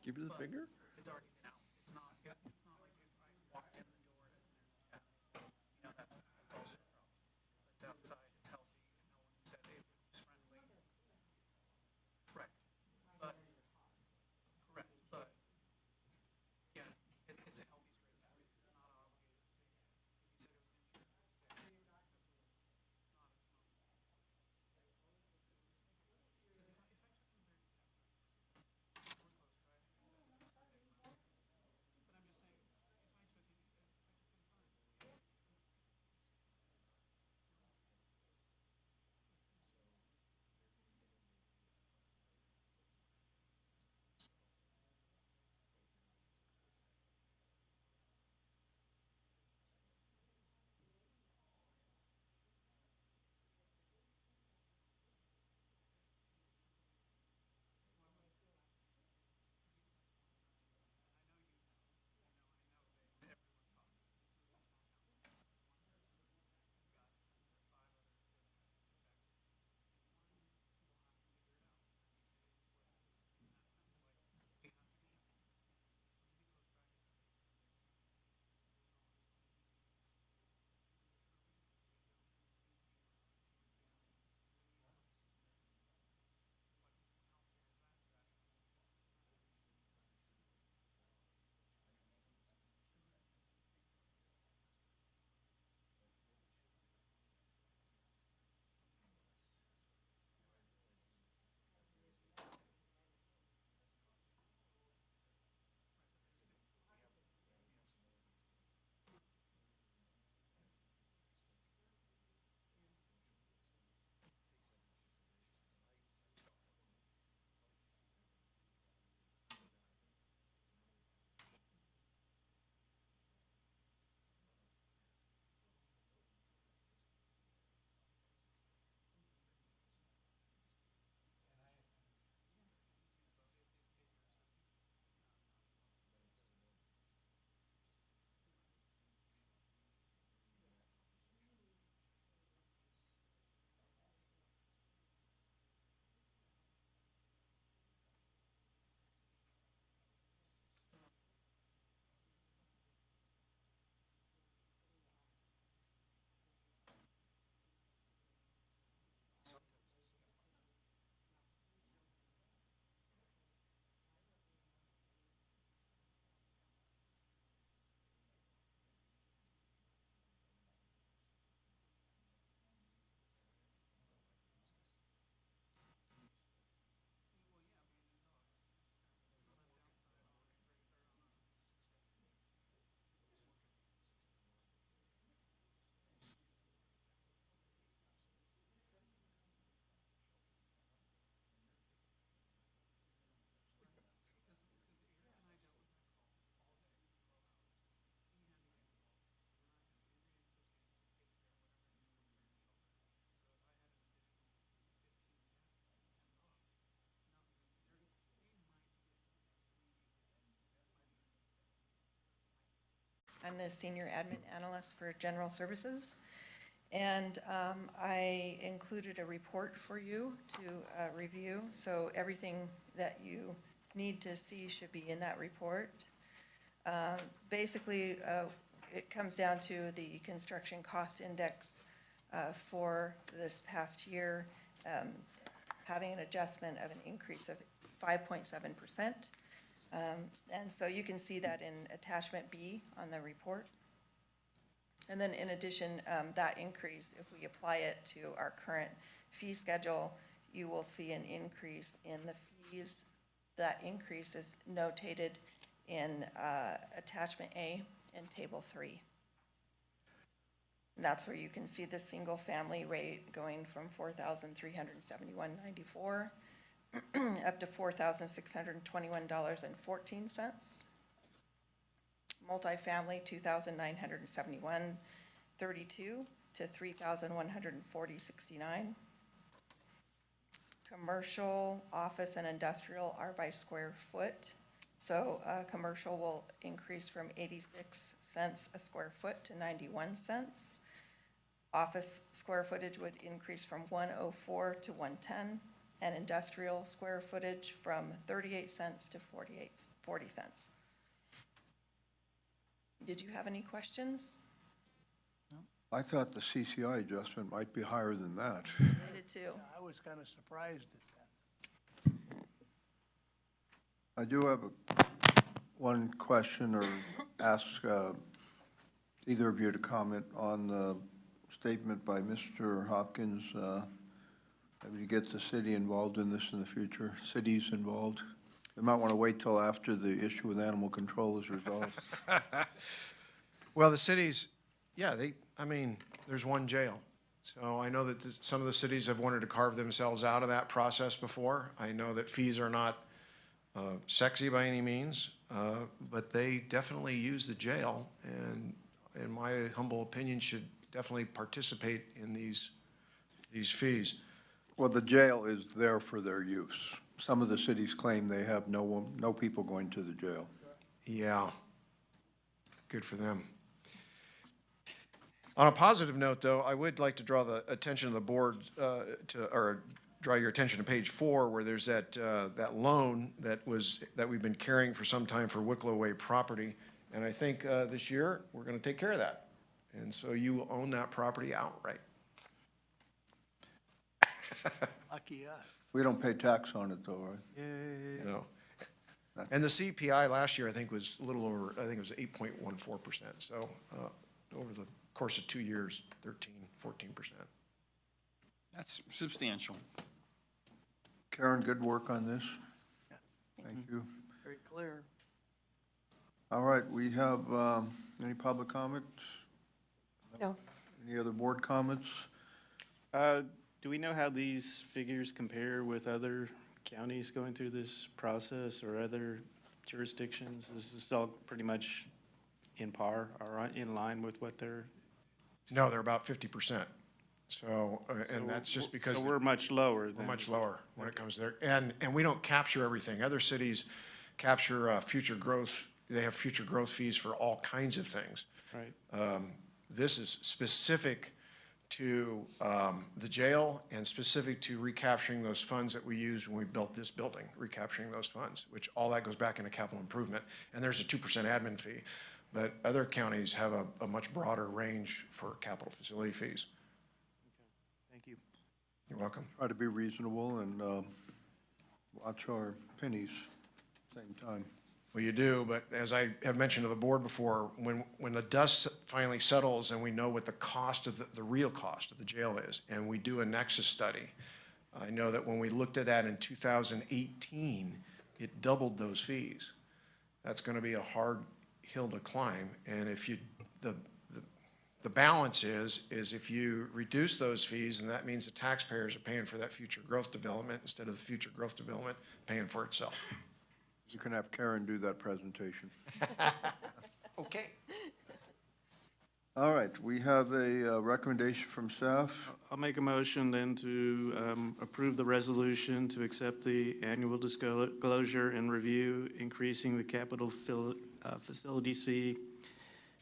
Give you the figure? It's already been out. It's not like if I walked in the door and there's a cat. That's also a problem. It's outside, it's healthy, and no one said it was friendly. Right. But, correct, but, yeah, it's a healthy stray cat. You're not obligated to take it. If you said it was injured, sick, not as much. Because if I check them very detectively, we're close, right? But I'm just saying, if I took it, fine. I'm the Senior Admin Analyst for General Services. And I included a report for you to review. So everything that you need to see should be in that report. Basically, it comes down to the construction cost index for this past year, having an adjustment of an increase of 5.7%. And so you can see that in attachment B on the report. And then in addition, that increase, if we apply it to our current fee schedule, you will see an increase in the fees. That increase is notated in attachment A in table 3. And that's where you can see the single family rate going from $4,371.94 up to $4,621.14. Multifamily, $2,971.32 to $3,140.69. Commercial, office, and industrial are by square foot. So commercial will increase from 86 cents a square foot to 91 cents. Office square footage would increase from 104 to 110. and industrial square footage from 38 cents to 40 cents. Did you have any questions? I thought the CCI adjustment might be higher than that. I did too. I was kind of surprised at that. I do have one question, or ask either of you to comment on the statement by Mr. Hopkins, maybe to get the city involved in this in the future, cities involved. They might want to wait till after the issue with animal control is resolved. Well, the cities, yeah, there's one jail. So I know that some of the cities have wanted to carve themselves out of that process before. I know that fees are not sexy by any means, but they definitely use the jail, and in my humble opinion, should definitely participate in these fees. Well, the jail is there for their use. Some of the cities claim they have no people going to the jail. Yeah, good for them. On a positive note, though, I would like to draw the attention of the board draw your attention to page 4, where there's that loan that we've been carrying for some time for Wicklow Way property, and I think this year we're going to take care of that, and so you own that property outright. Lucky us. We don't pay tax on it, though, right? No. And the CPI last year, I think, was a little over, I think it was 8.14%. So over the course of 2 years, 14%. That's substantial. Karen, good work on this. Thank you. Very clear. All right, we have, any public comments? No. Any other board comments? Do we know how these figures compare with other counties going through this process or other jurisdictions? Is this all pretty much in par or in line with what they're? No, they're about 50%. So, and that's just because. So we're much lower We're than. much lower when it comes there. And we don't capture everything. Other cities capture future growth. They have future growth fees for all kinds of things. Right. This is specific to the jail and specific to recapturing those funds that we used when we built this building, recapturing those funds, which all that goes back into capital improvement. And there's a 2% admin fee. But other counties have a much broader range for capital facility fees. Okay. Thank you. You're welcome. Try to be reasonable and watch our pennies at the same time. Well, you do, but as I have mentioned to the board before, when the dust finally settles and we know what the cost of the real cost of the jail is, and we do a nexus study, I know that when we looked at that in 2018, it doubled those fees. That's going to be a hard hill to climb, and if you the balance is if you reduce those fees, and that means the taxpayers are paying for that future growth development instead of the future growth development paying for itself. You can have Karen do that presentation. Okay. All right, we have a recommendation from staff. I'll make a motion then to approve the resolution to accept the annual disclosure and review, increasing the capital facilities fee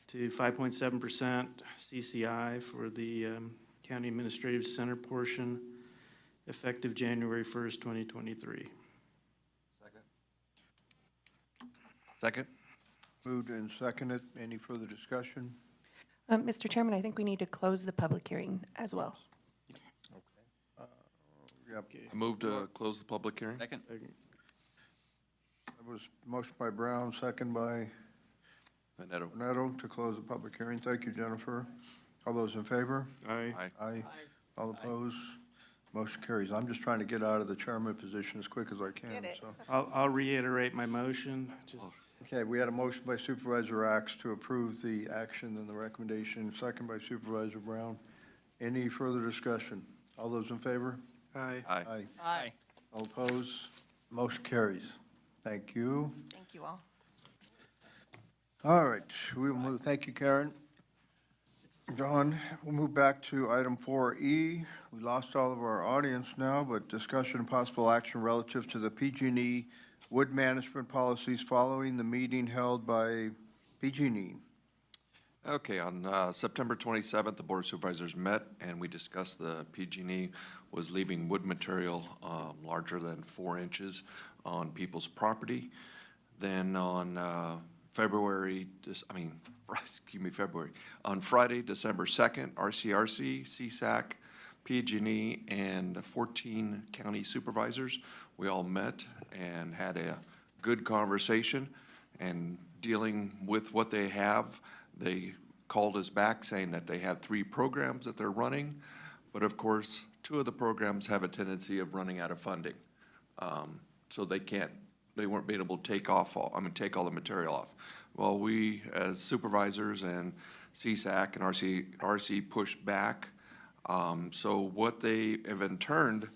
to 5.7% CCI for the County Administrative Center portion, effective January 1st, 2023. Second? Moved and seconded. Any further discussion? Mr. Chairman, I think we need to close the public hearing as well. Yep. I move to close the public hearing. Second? That was motion by Brown, second by Neto to close the public hearing. Thank you, Jennifer. All those in favor? Aye. Aye. All opposed? Motion carries. I'm just trying to get out of the chairman position as quick as I can. Get it. So. I'll reiterate my motion. Okay, we had a motion by Supervisor Axe to approve the action and the recommendation, second by Supervisor Brown. Any further discussion? All those in favor? Aye. Aye. Aye. Aye. All opposed? Motion carries. Thank you. Thank you all. All right, we will move, thank you, Karen. John, we'll move back to item 4E. We lost all of our audience now, but discussion and possible action relative to the PG&E wood management policies following the meeting held by PG&E. Okay, on September 27th, the Board of Supervisors met, and we discussed the PG&E was leaving wood material larger than 4 inches on people's property. Then on February, on Friday, December 2nd, RCRC, CSAC, PG&E, and 14 county supervisors, we all met and had a good conversation and dealing with what they have. They called us back saying that they have 3 programs that they're running, but of course, 2 of the programs have a tendency of running out of funding. So they weren't being able to take all the material off. Well, we, as supervisors and CSAC and RC pushed back. So what they have in turn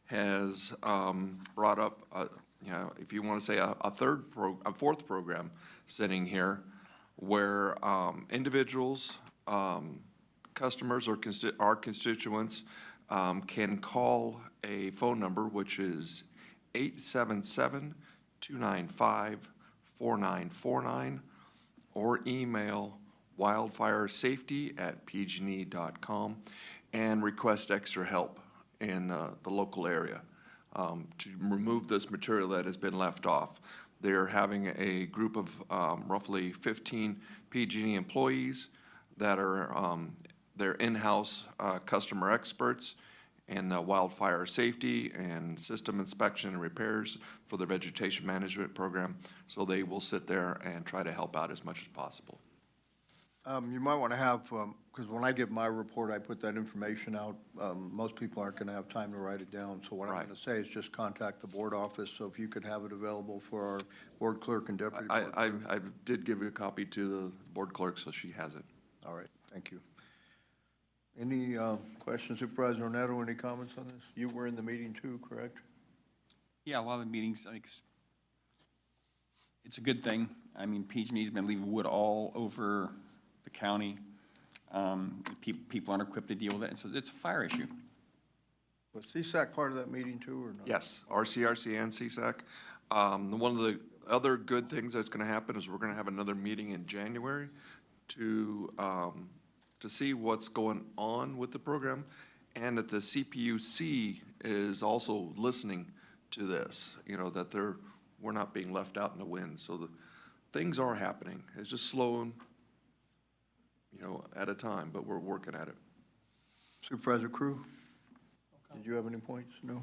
has brought up, if you want to say a 4th program sitting here, where individuals, customers, or our constituents can call a phone number, which is 877-295-4949, or email wildfiresafety@pgne.com and request extra help in the local area to remove this material that has been left off. They're having a group of roughly 15 PG&E employees that are their in-house customer experts in wildfire safety and system inspection and repairs for the vegetation management program. So they will sit there and try to help out as much as possible. You might want to have, because when I give my report, I put that information out. Most people aren't going to have time to write it down. So what I'm going to say is just contact the board office. So if you could have it available for our board clerk and deputy board clerk. I did give you a copy to the board clerk, so she has it. All right, thank you. Any questions, Supervisor Ornetto, any comments on this? You were in the meeting too, correct? Yeah, a lot of the meetings, I think it's a good thing. I mean, PG&E's been leaving wood all over the county. People aren't equipped to deal with it, and so it's a fire issue. Was CSAC part of that meeting too, or not? Yes, RCRC and CSAC. One of the other good things that's going to happen is we're going to have another meeting in January to see what's going on with the program, and that the CPUC is also listening to this, that we're not being left out in the wind. So the things are happening. It's just slowing, at a time, but we're working at it. Supervisor Crew, did you have any points? No?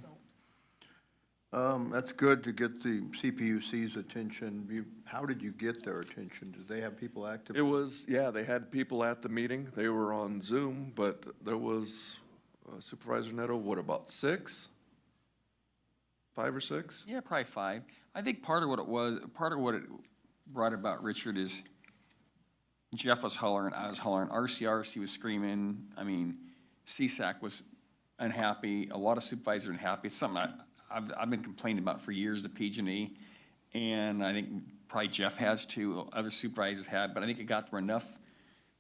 That's good to get the CPUC's attention. How did you get their attention? Did they have people active? They had people at the meeting. They were on Zoom, but there was Supervisor Neto, what, about 6? 5 or 6? Yeah, probably 5. I think part of what it brought about, Richard, is Jeff was hollering, I was hollering, RCRC was screaming. I mean, CSAC was unhappy. A lot of supervisors are unhappy. It's something I've been complaining about for years, the PG&E, and I think probably Jeff has too, other supervisors had, but I think it got to where enough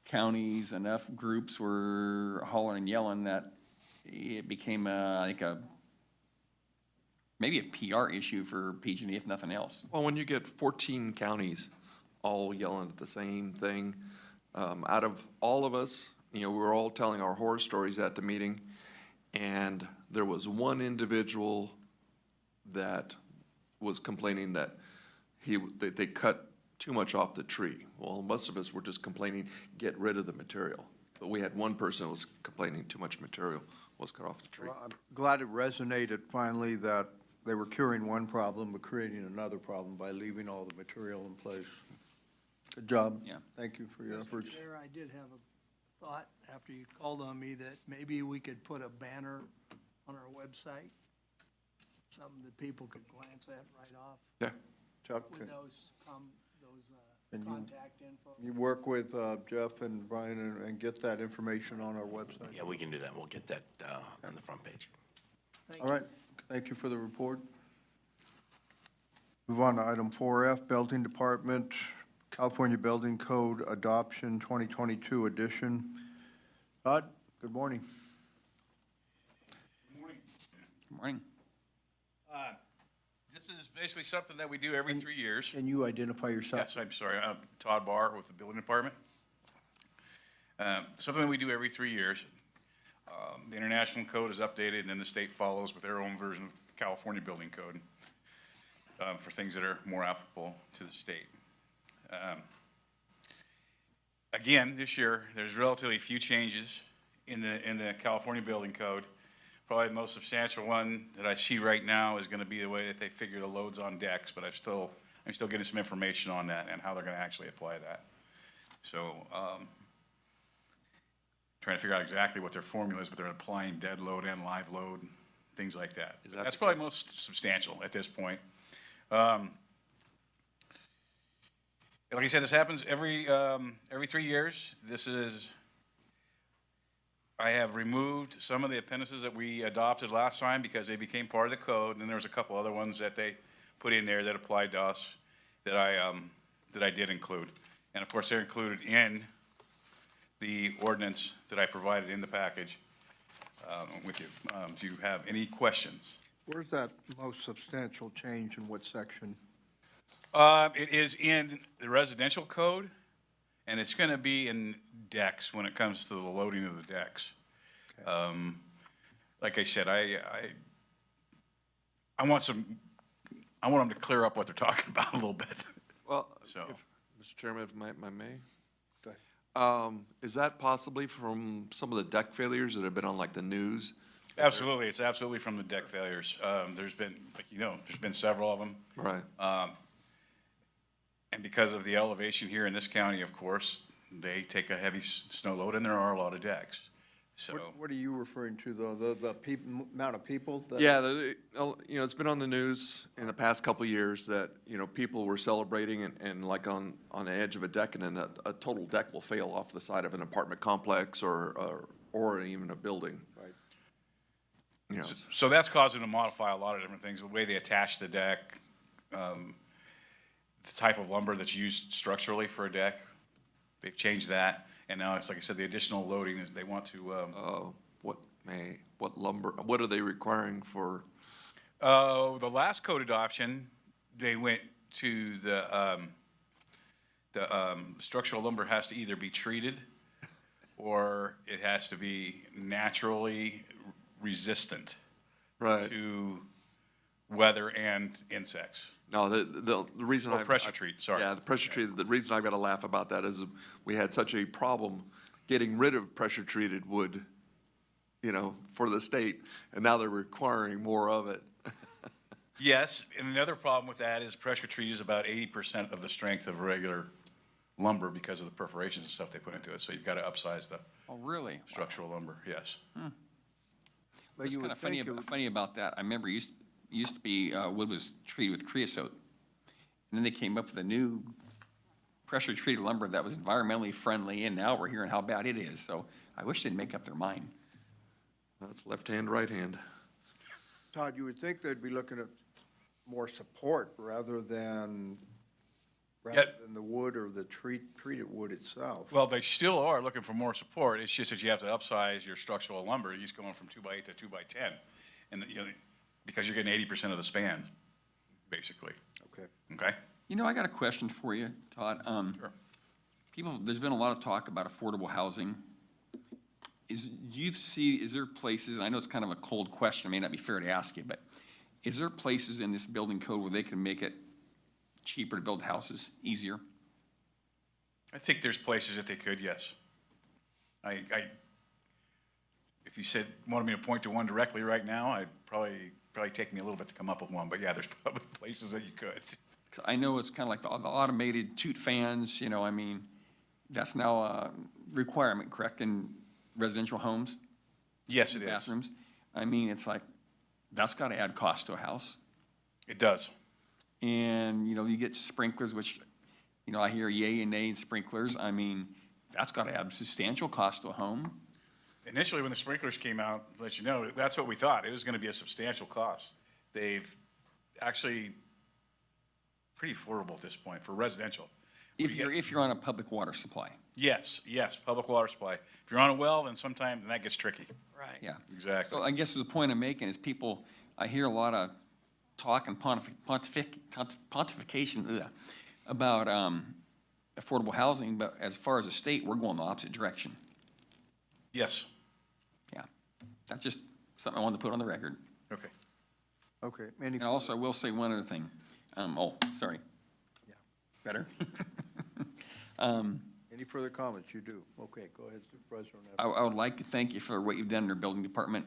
counties, enough groups were hollering and yelling that it became, maybe a PR issue for PG&E, if nothing else. Well, when you get 14 counties all yelling at the same thing, out of all of us, we were all telling our horror stories at the meeting, and there was one individual that was complaining that they cut too much off the tree. Well, most of us were just complaining, get rid of the material. But we had one person who was complaining too much material was cut off the tree. Well, I'm glad it resonated finally that they were curing one problem but creating another problem by leaving all the material in place. Good job. Yeah. Thank you for your efforts. Mr. Chair, I did have a thought after you called on me that maybe we could put a banner on our website, something that people could glance at right off. Yeah. Chuck, With those and contact info. you work with Jeff and Brian and get that information on our website? Yeah, we can do that. We'll get that on the front page. All right, thank you for the report. Move on to item 4F, Building Department, California Building Code Adoption 2022 edition. Todd, good morning. Good morning. Good morning. This is basically something that we do every 3 years. Can you identify yourself? Yes, I'm sorry. I'm Todd Barr with the Building Department. Something that we do every 3 years. The international code is updated, and then the state follows with their own version of California building code for things that are more applicable to the state. Again, this year, there's relatively few changes in the California building code. Probably the most substantial one that I see right now is gonna be the way that they figure the loads on decks, but I'm still getting some information on that and how they're gonna actually apply that. So, trying to figure out exactly what their formula is, but they're applying dead load and live load, things like that. That's probably most substantial at this point. Like I said, this happens every 3 years. I have removed some of the appendices that we adopted last time because they became part of the code, and then there was a couple other ones that they put in there that applied to us that I did include. And of course, they're included in the ordinance that I provided in the package with you. Do you have any questions? Where's that most substantial change in what section? It is in the residential code, and it's going to be in decks when it comes to the loading of the decks. Like I said, I want them to clear up what they're talking about a little bit. Well, So. Mr. Chairman, if I may? Is that possibly from some of the deck failures that have been on like the news? Absolutely, it's absolutely from the deck failures. There's been, there's been several of them. Right. And because of the elevation here in this county, of course, they take a heavy snow load, and there are a lot of decks. So, What are you referring to, though? The amount of people? that- Yeah, it's been on the news in the past couple of years that, people were celebrating and like on the edge of a deck, and then a total deck will fail off the side of an apartment complex or even a building. Right. so that's causing them to modify a lot of different things, the way they attach the deck, the type of lumber that's used structurally for a deck. They've changed that, and now it's, like I said, the additional loading is they want to, what lumber, what are they requiring for? the last code adoption, they went to the structural lumber has to either be treated or it has to be naturally resistant to weather and insects. No, the reason I pressure treat, sorry. Yeah, the pressure treated, the reason I've got to laugh about that is we had such a problem getting rid of pressure treated wood, for the state, and now they're requiring more of it. Yes, and another problem with that is pressure treat is about 80% of the strength of regular lumber because of the perforations and stuff they put into it. So you've got to upsize the structural lumber, yes. But What's you kind would of funny, think it would- funny about that, I remember used to be, wood was treated with creosote. And then they came up with a new pressure-treated lumber that was environmentally friendly, and now we're hearing how bad it is. So I wish they'd make up their mind. That's left hand, right hand. Todd, you would think they'd be looking at more support rather than the wood or the treated wood itself. Well, they still are looking for more support. It's just that you have to upsize your structural lumber. You're going from 2x8 to 2x10. And, because you're getting 80% of the span, basically. Okay. Okay? I got a question for you, Todd. Sure. There's been a lot of talk about affordable housing. Is there places, and I know it's kind of a cold question, it may not be fair to ask you, but is there places in this building code where they can make it cheaper to build houses, easier? I think there's places that they could, yes. If you wanted me to point to one directly right now, I'd probably take me a little bit to come up with one, but yeah, there's probably places that you could. I know it's kind of like the automated toot fans, that's now a requirement, correct, in residential homes? Yes, it is. Bathrooms. It's like, that's got to add cost to a house. It does. And, you get sprinklers, which, I hear yay and nay in sprinklers. That's got to add substantial cost to a home. Initially, when the sprinklers came out, let you know, that's what we thought. It was going to be a substantial cost. They've actually pretty affordable at this point for residential. If you're on a public water supply. Yes, public water supply. If you're on a well, then sometimes that gets tricky. Right. Yeah. Exactly. So I guess the point I'm making is I hear a lot of talk and pontification about affordable housing, but as far as a state, we're going the opposite direction. Yes. Yeah, that's just something I wanted to put on the record. Okay. Okay, And also, I will say one other thing. Sorry. Yeah. Better? Any further comments? You do. Okay, go ahead, Supervisor. I would like to thank you for what you've done in your building department.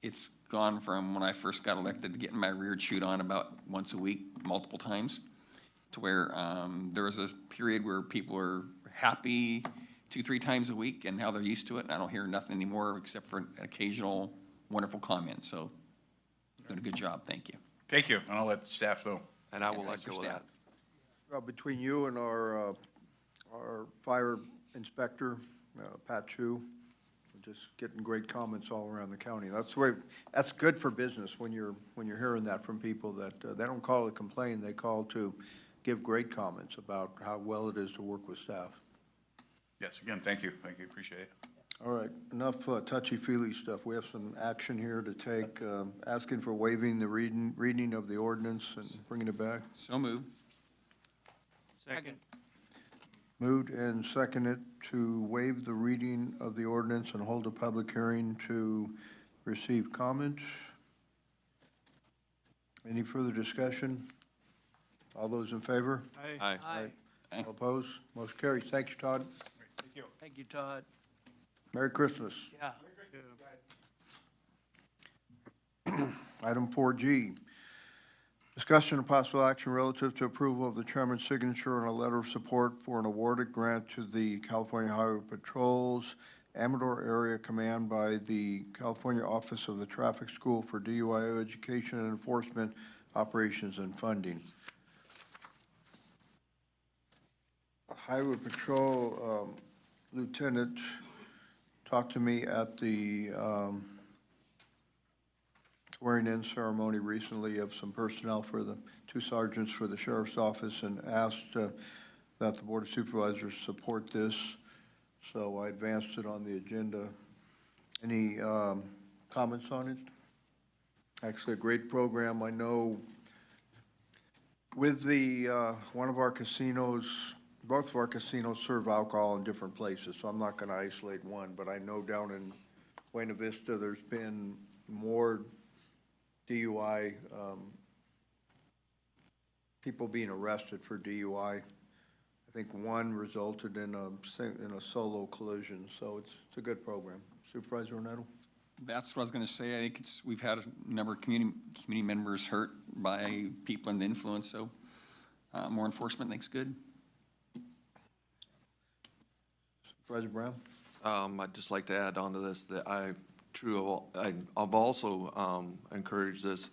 It's gone from when I first got elected to getting my rear chewed on about once a week, multiple times, to where there was a period where people were happy 2-3 times a week, and now they're used to it, and I don't hear nothing anymore except for an occasional wonderful comment. So, doing a good job. Thank you. Thank you, and I'll let staff know. And I will thanks echo for staff. that. Between you and our fire inspector, Pat Chu, just getting great comments all around the county. That's good for business when you're hearing that from people that they don't call to complain, they call to give great comments about how well it is to work with staff. Yes, again, thank you, appreciate it. All right, enough touchy-feely stuff. We have some action here to take, asking for waiving the reading of the ordinance and bringing it back. So moved. Second. Moved and seconded to waive the reading of the ordinance and hold a public hearing to receive comments. Any further discussion? All those in favor? Aye. All opposed? Motion carries. Thank you, Todd. Thank you. Thank you, Todd. Merry Christmas. Yeah. Item 4G, discussion of possible action relative to approval of the chairman's signature on a letter of support for an awarded grant to the California Highway Patrol's Amador Area Command by the California Office of the Traffic School for DUI Education and Enforcement Operations and Funding. Highway Patrol Lieutenant talked to me at the swearing-in ceremony recently of some personnel for the 2 sergeants for the sheriff's office and asked that the Board of Supervisors support this. So I advanced it on the agenda. Any comments on it? Actually, a great program. I know with the one of our casinos, both of our casinos serve alcohol in different places, so I'm not going to isolate one, but I know down in Buena Vista, there's been more DUI, people being arrested for DUI. I think one resulted in a solo collision, so it's a good program. Supervisor Ornetto? That's what I was going to say. I think we've had a number of community members hurt by people in the influence, so more enforcement, I think's good. Supervisor Brown? I'd just like to add on to this that I've also encouraged this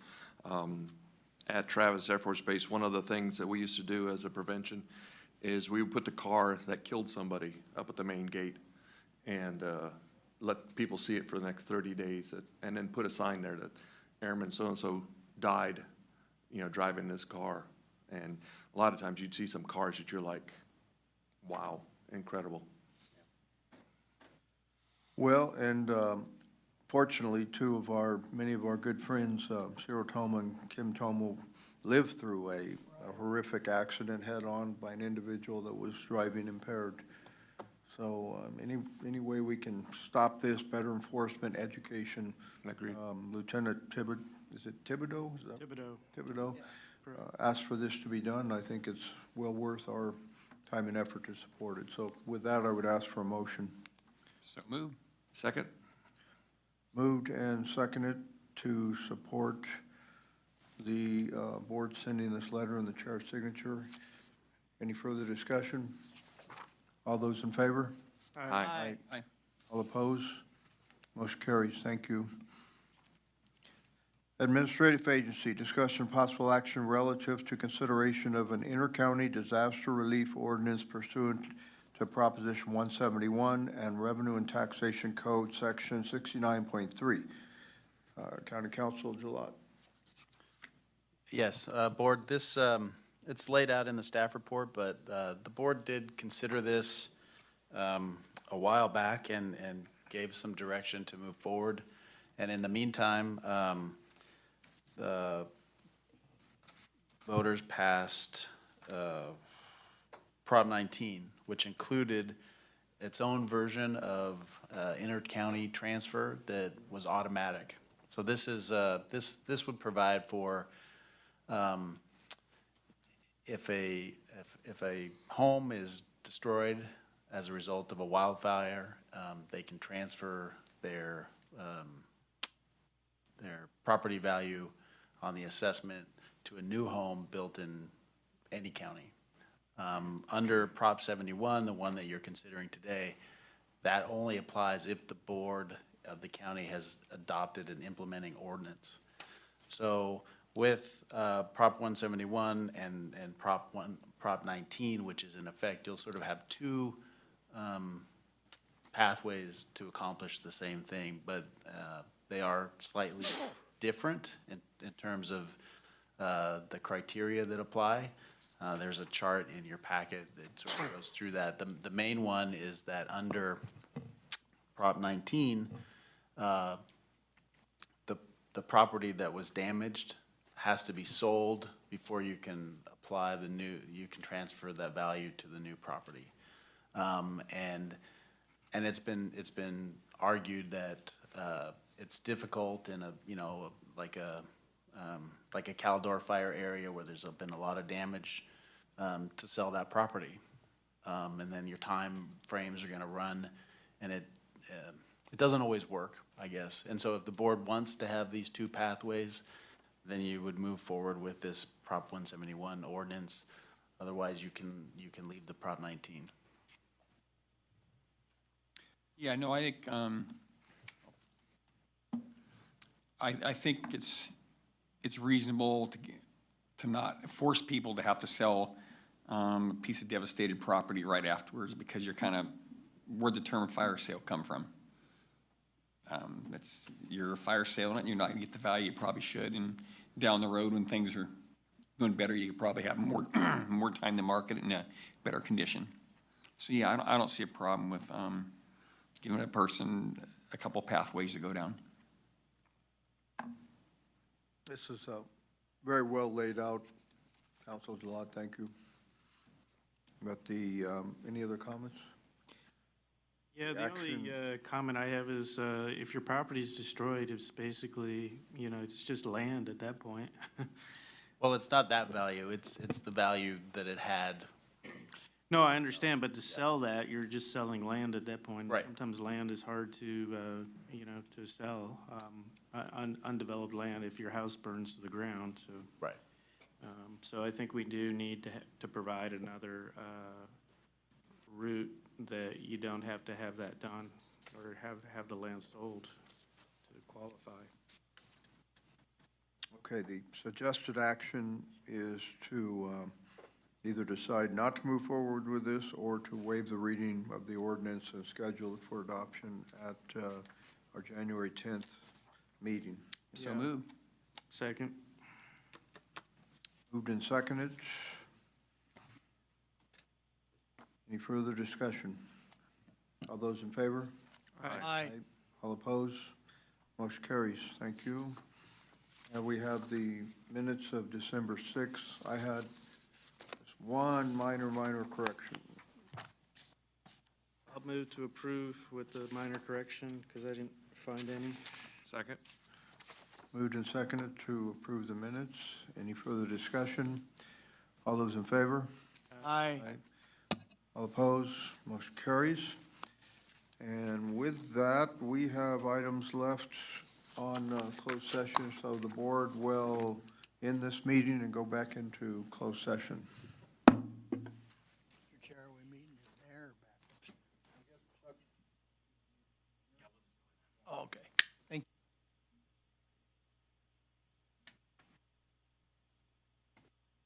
at Travis Air Force Base. One of the things that we used to do as a prevention is we would put the car that killed somebody up at the main gate and let people see it for the next 30 days, and then put a sign there that Airman so-and-so died, driving this car. And a lot of times you'd see some cars that you're like, wow, incredible. Well, and fortunately, many of our good friends, Cyril Toma and Kim Toma, lived through a horrific accident head-on by an individual that was driving impaired. So any way we can stop this, better enforcement, education. Agreed. Lieutenant Thibodeau, is it Thibodeau? Thibodeau Yeah, asked for this to be done. I think it's well worth our time and effort to support it. So with that, I would ask for a motion. So moved. Second? Moved and seconded to support the board sending this letter and the chair's signature. Any further discussion? All those in favor? Aye. Aye. All opposed? Motion carries. Thank you. Administrative Agency, discussion and possible action relative to consideration of an inter-county disaster relief ordinance pursuant to Proposition 171 and Revenue and Taxation Code, Section 69.3. County Council Gilat. Yes, Board, this, it's laid out in the staff report, but the board did consider this a while back and gave some direction to move forward. And in the meantime, the voters passed Prop 19, which included its own version of inter-county transfer that was automatic. So this is, this would provide for, if a home is destroyed as a result of a wildfire, they can transfer their property value on the assessment to a new home built in any county. Under Prop 71, the one that you're considering today, that only applies if the board of the county has adopted an implementing ordinance. So with Prop 171 and Prop 19, which is in effect, you'll sort of have two pathways to accomplish the same thing, but they are slightly different in terms of the criteria that apply. There's a chart in your packet that sort of goes through that. The main one is that under Prop 19, the property that was damaged has to be sold before you can apply you can transfer that value to the new property. And it's been argued that it's difficult in like a Caldor fire area where there's been a lot of damage to sell that property. And then your time frames are gonna run, and it doesn't always work, I guess. And so if the board wants to have these two pathways, then you would move forward with this Prop 171 ordinance. Otherwise, you can leave the Prop 19. Yeah, no, I think, I think it's reasonable to not force people to have to sell a piece of devastated property right afterwards, because you're kind of, where'd the term fire sale come from? You're a fire sale on it, and you're not gonna get the value you probably should, and down the road when things are doing better, you probably have more, more time to market it in a better condition. So yeah, I don't see a problem with, giving a person a couple pathways to go down. This is very well laid out. Councilor Gilat, thank you. But any other comments? Yeah, the only comment I have is if your property is destroyed, it's basically, it's just land at that point. Well, it's not that value, it's the value that it had. No, I understand, but to sell that, you're just selling land at that point. Right. Sometimes land is hard to, to sell, undeveloped land if your house burns to the ground, so. Right. So I think we do need to provide another route that you don't have to have that done or have the land sold to qualify. Okay, the suggested action is to either decide not to move forward with this or to waive the reading of the ordinance and schedule it for adoption at our January 10th meeting. So move. Second. Moved and seconded. Any further discussion? All those in favor? Aye. All opposed? Motion carries. Thank you. And we have the minutes of December 6th. I had just one minor correction. I'll move to approve with the minor correction because I didn't find any. Second. Moved and seconded to approve the minutes. Any further discussion? All those in favor? Aye. All opposed? Motion carries. And with that, we have items left on closed session, so the board will end this meeting and go back into closed session.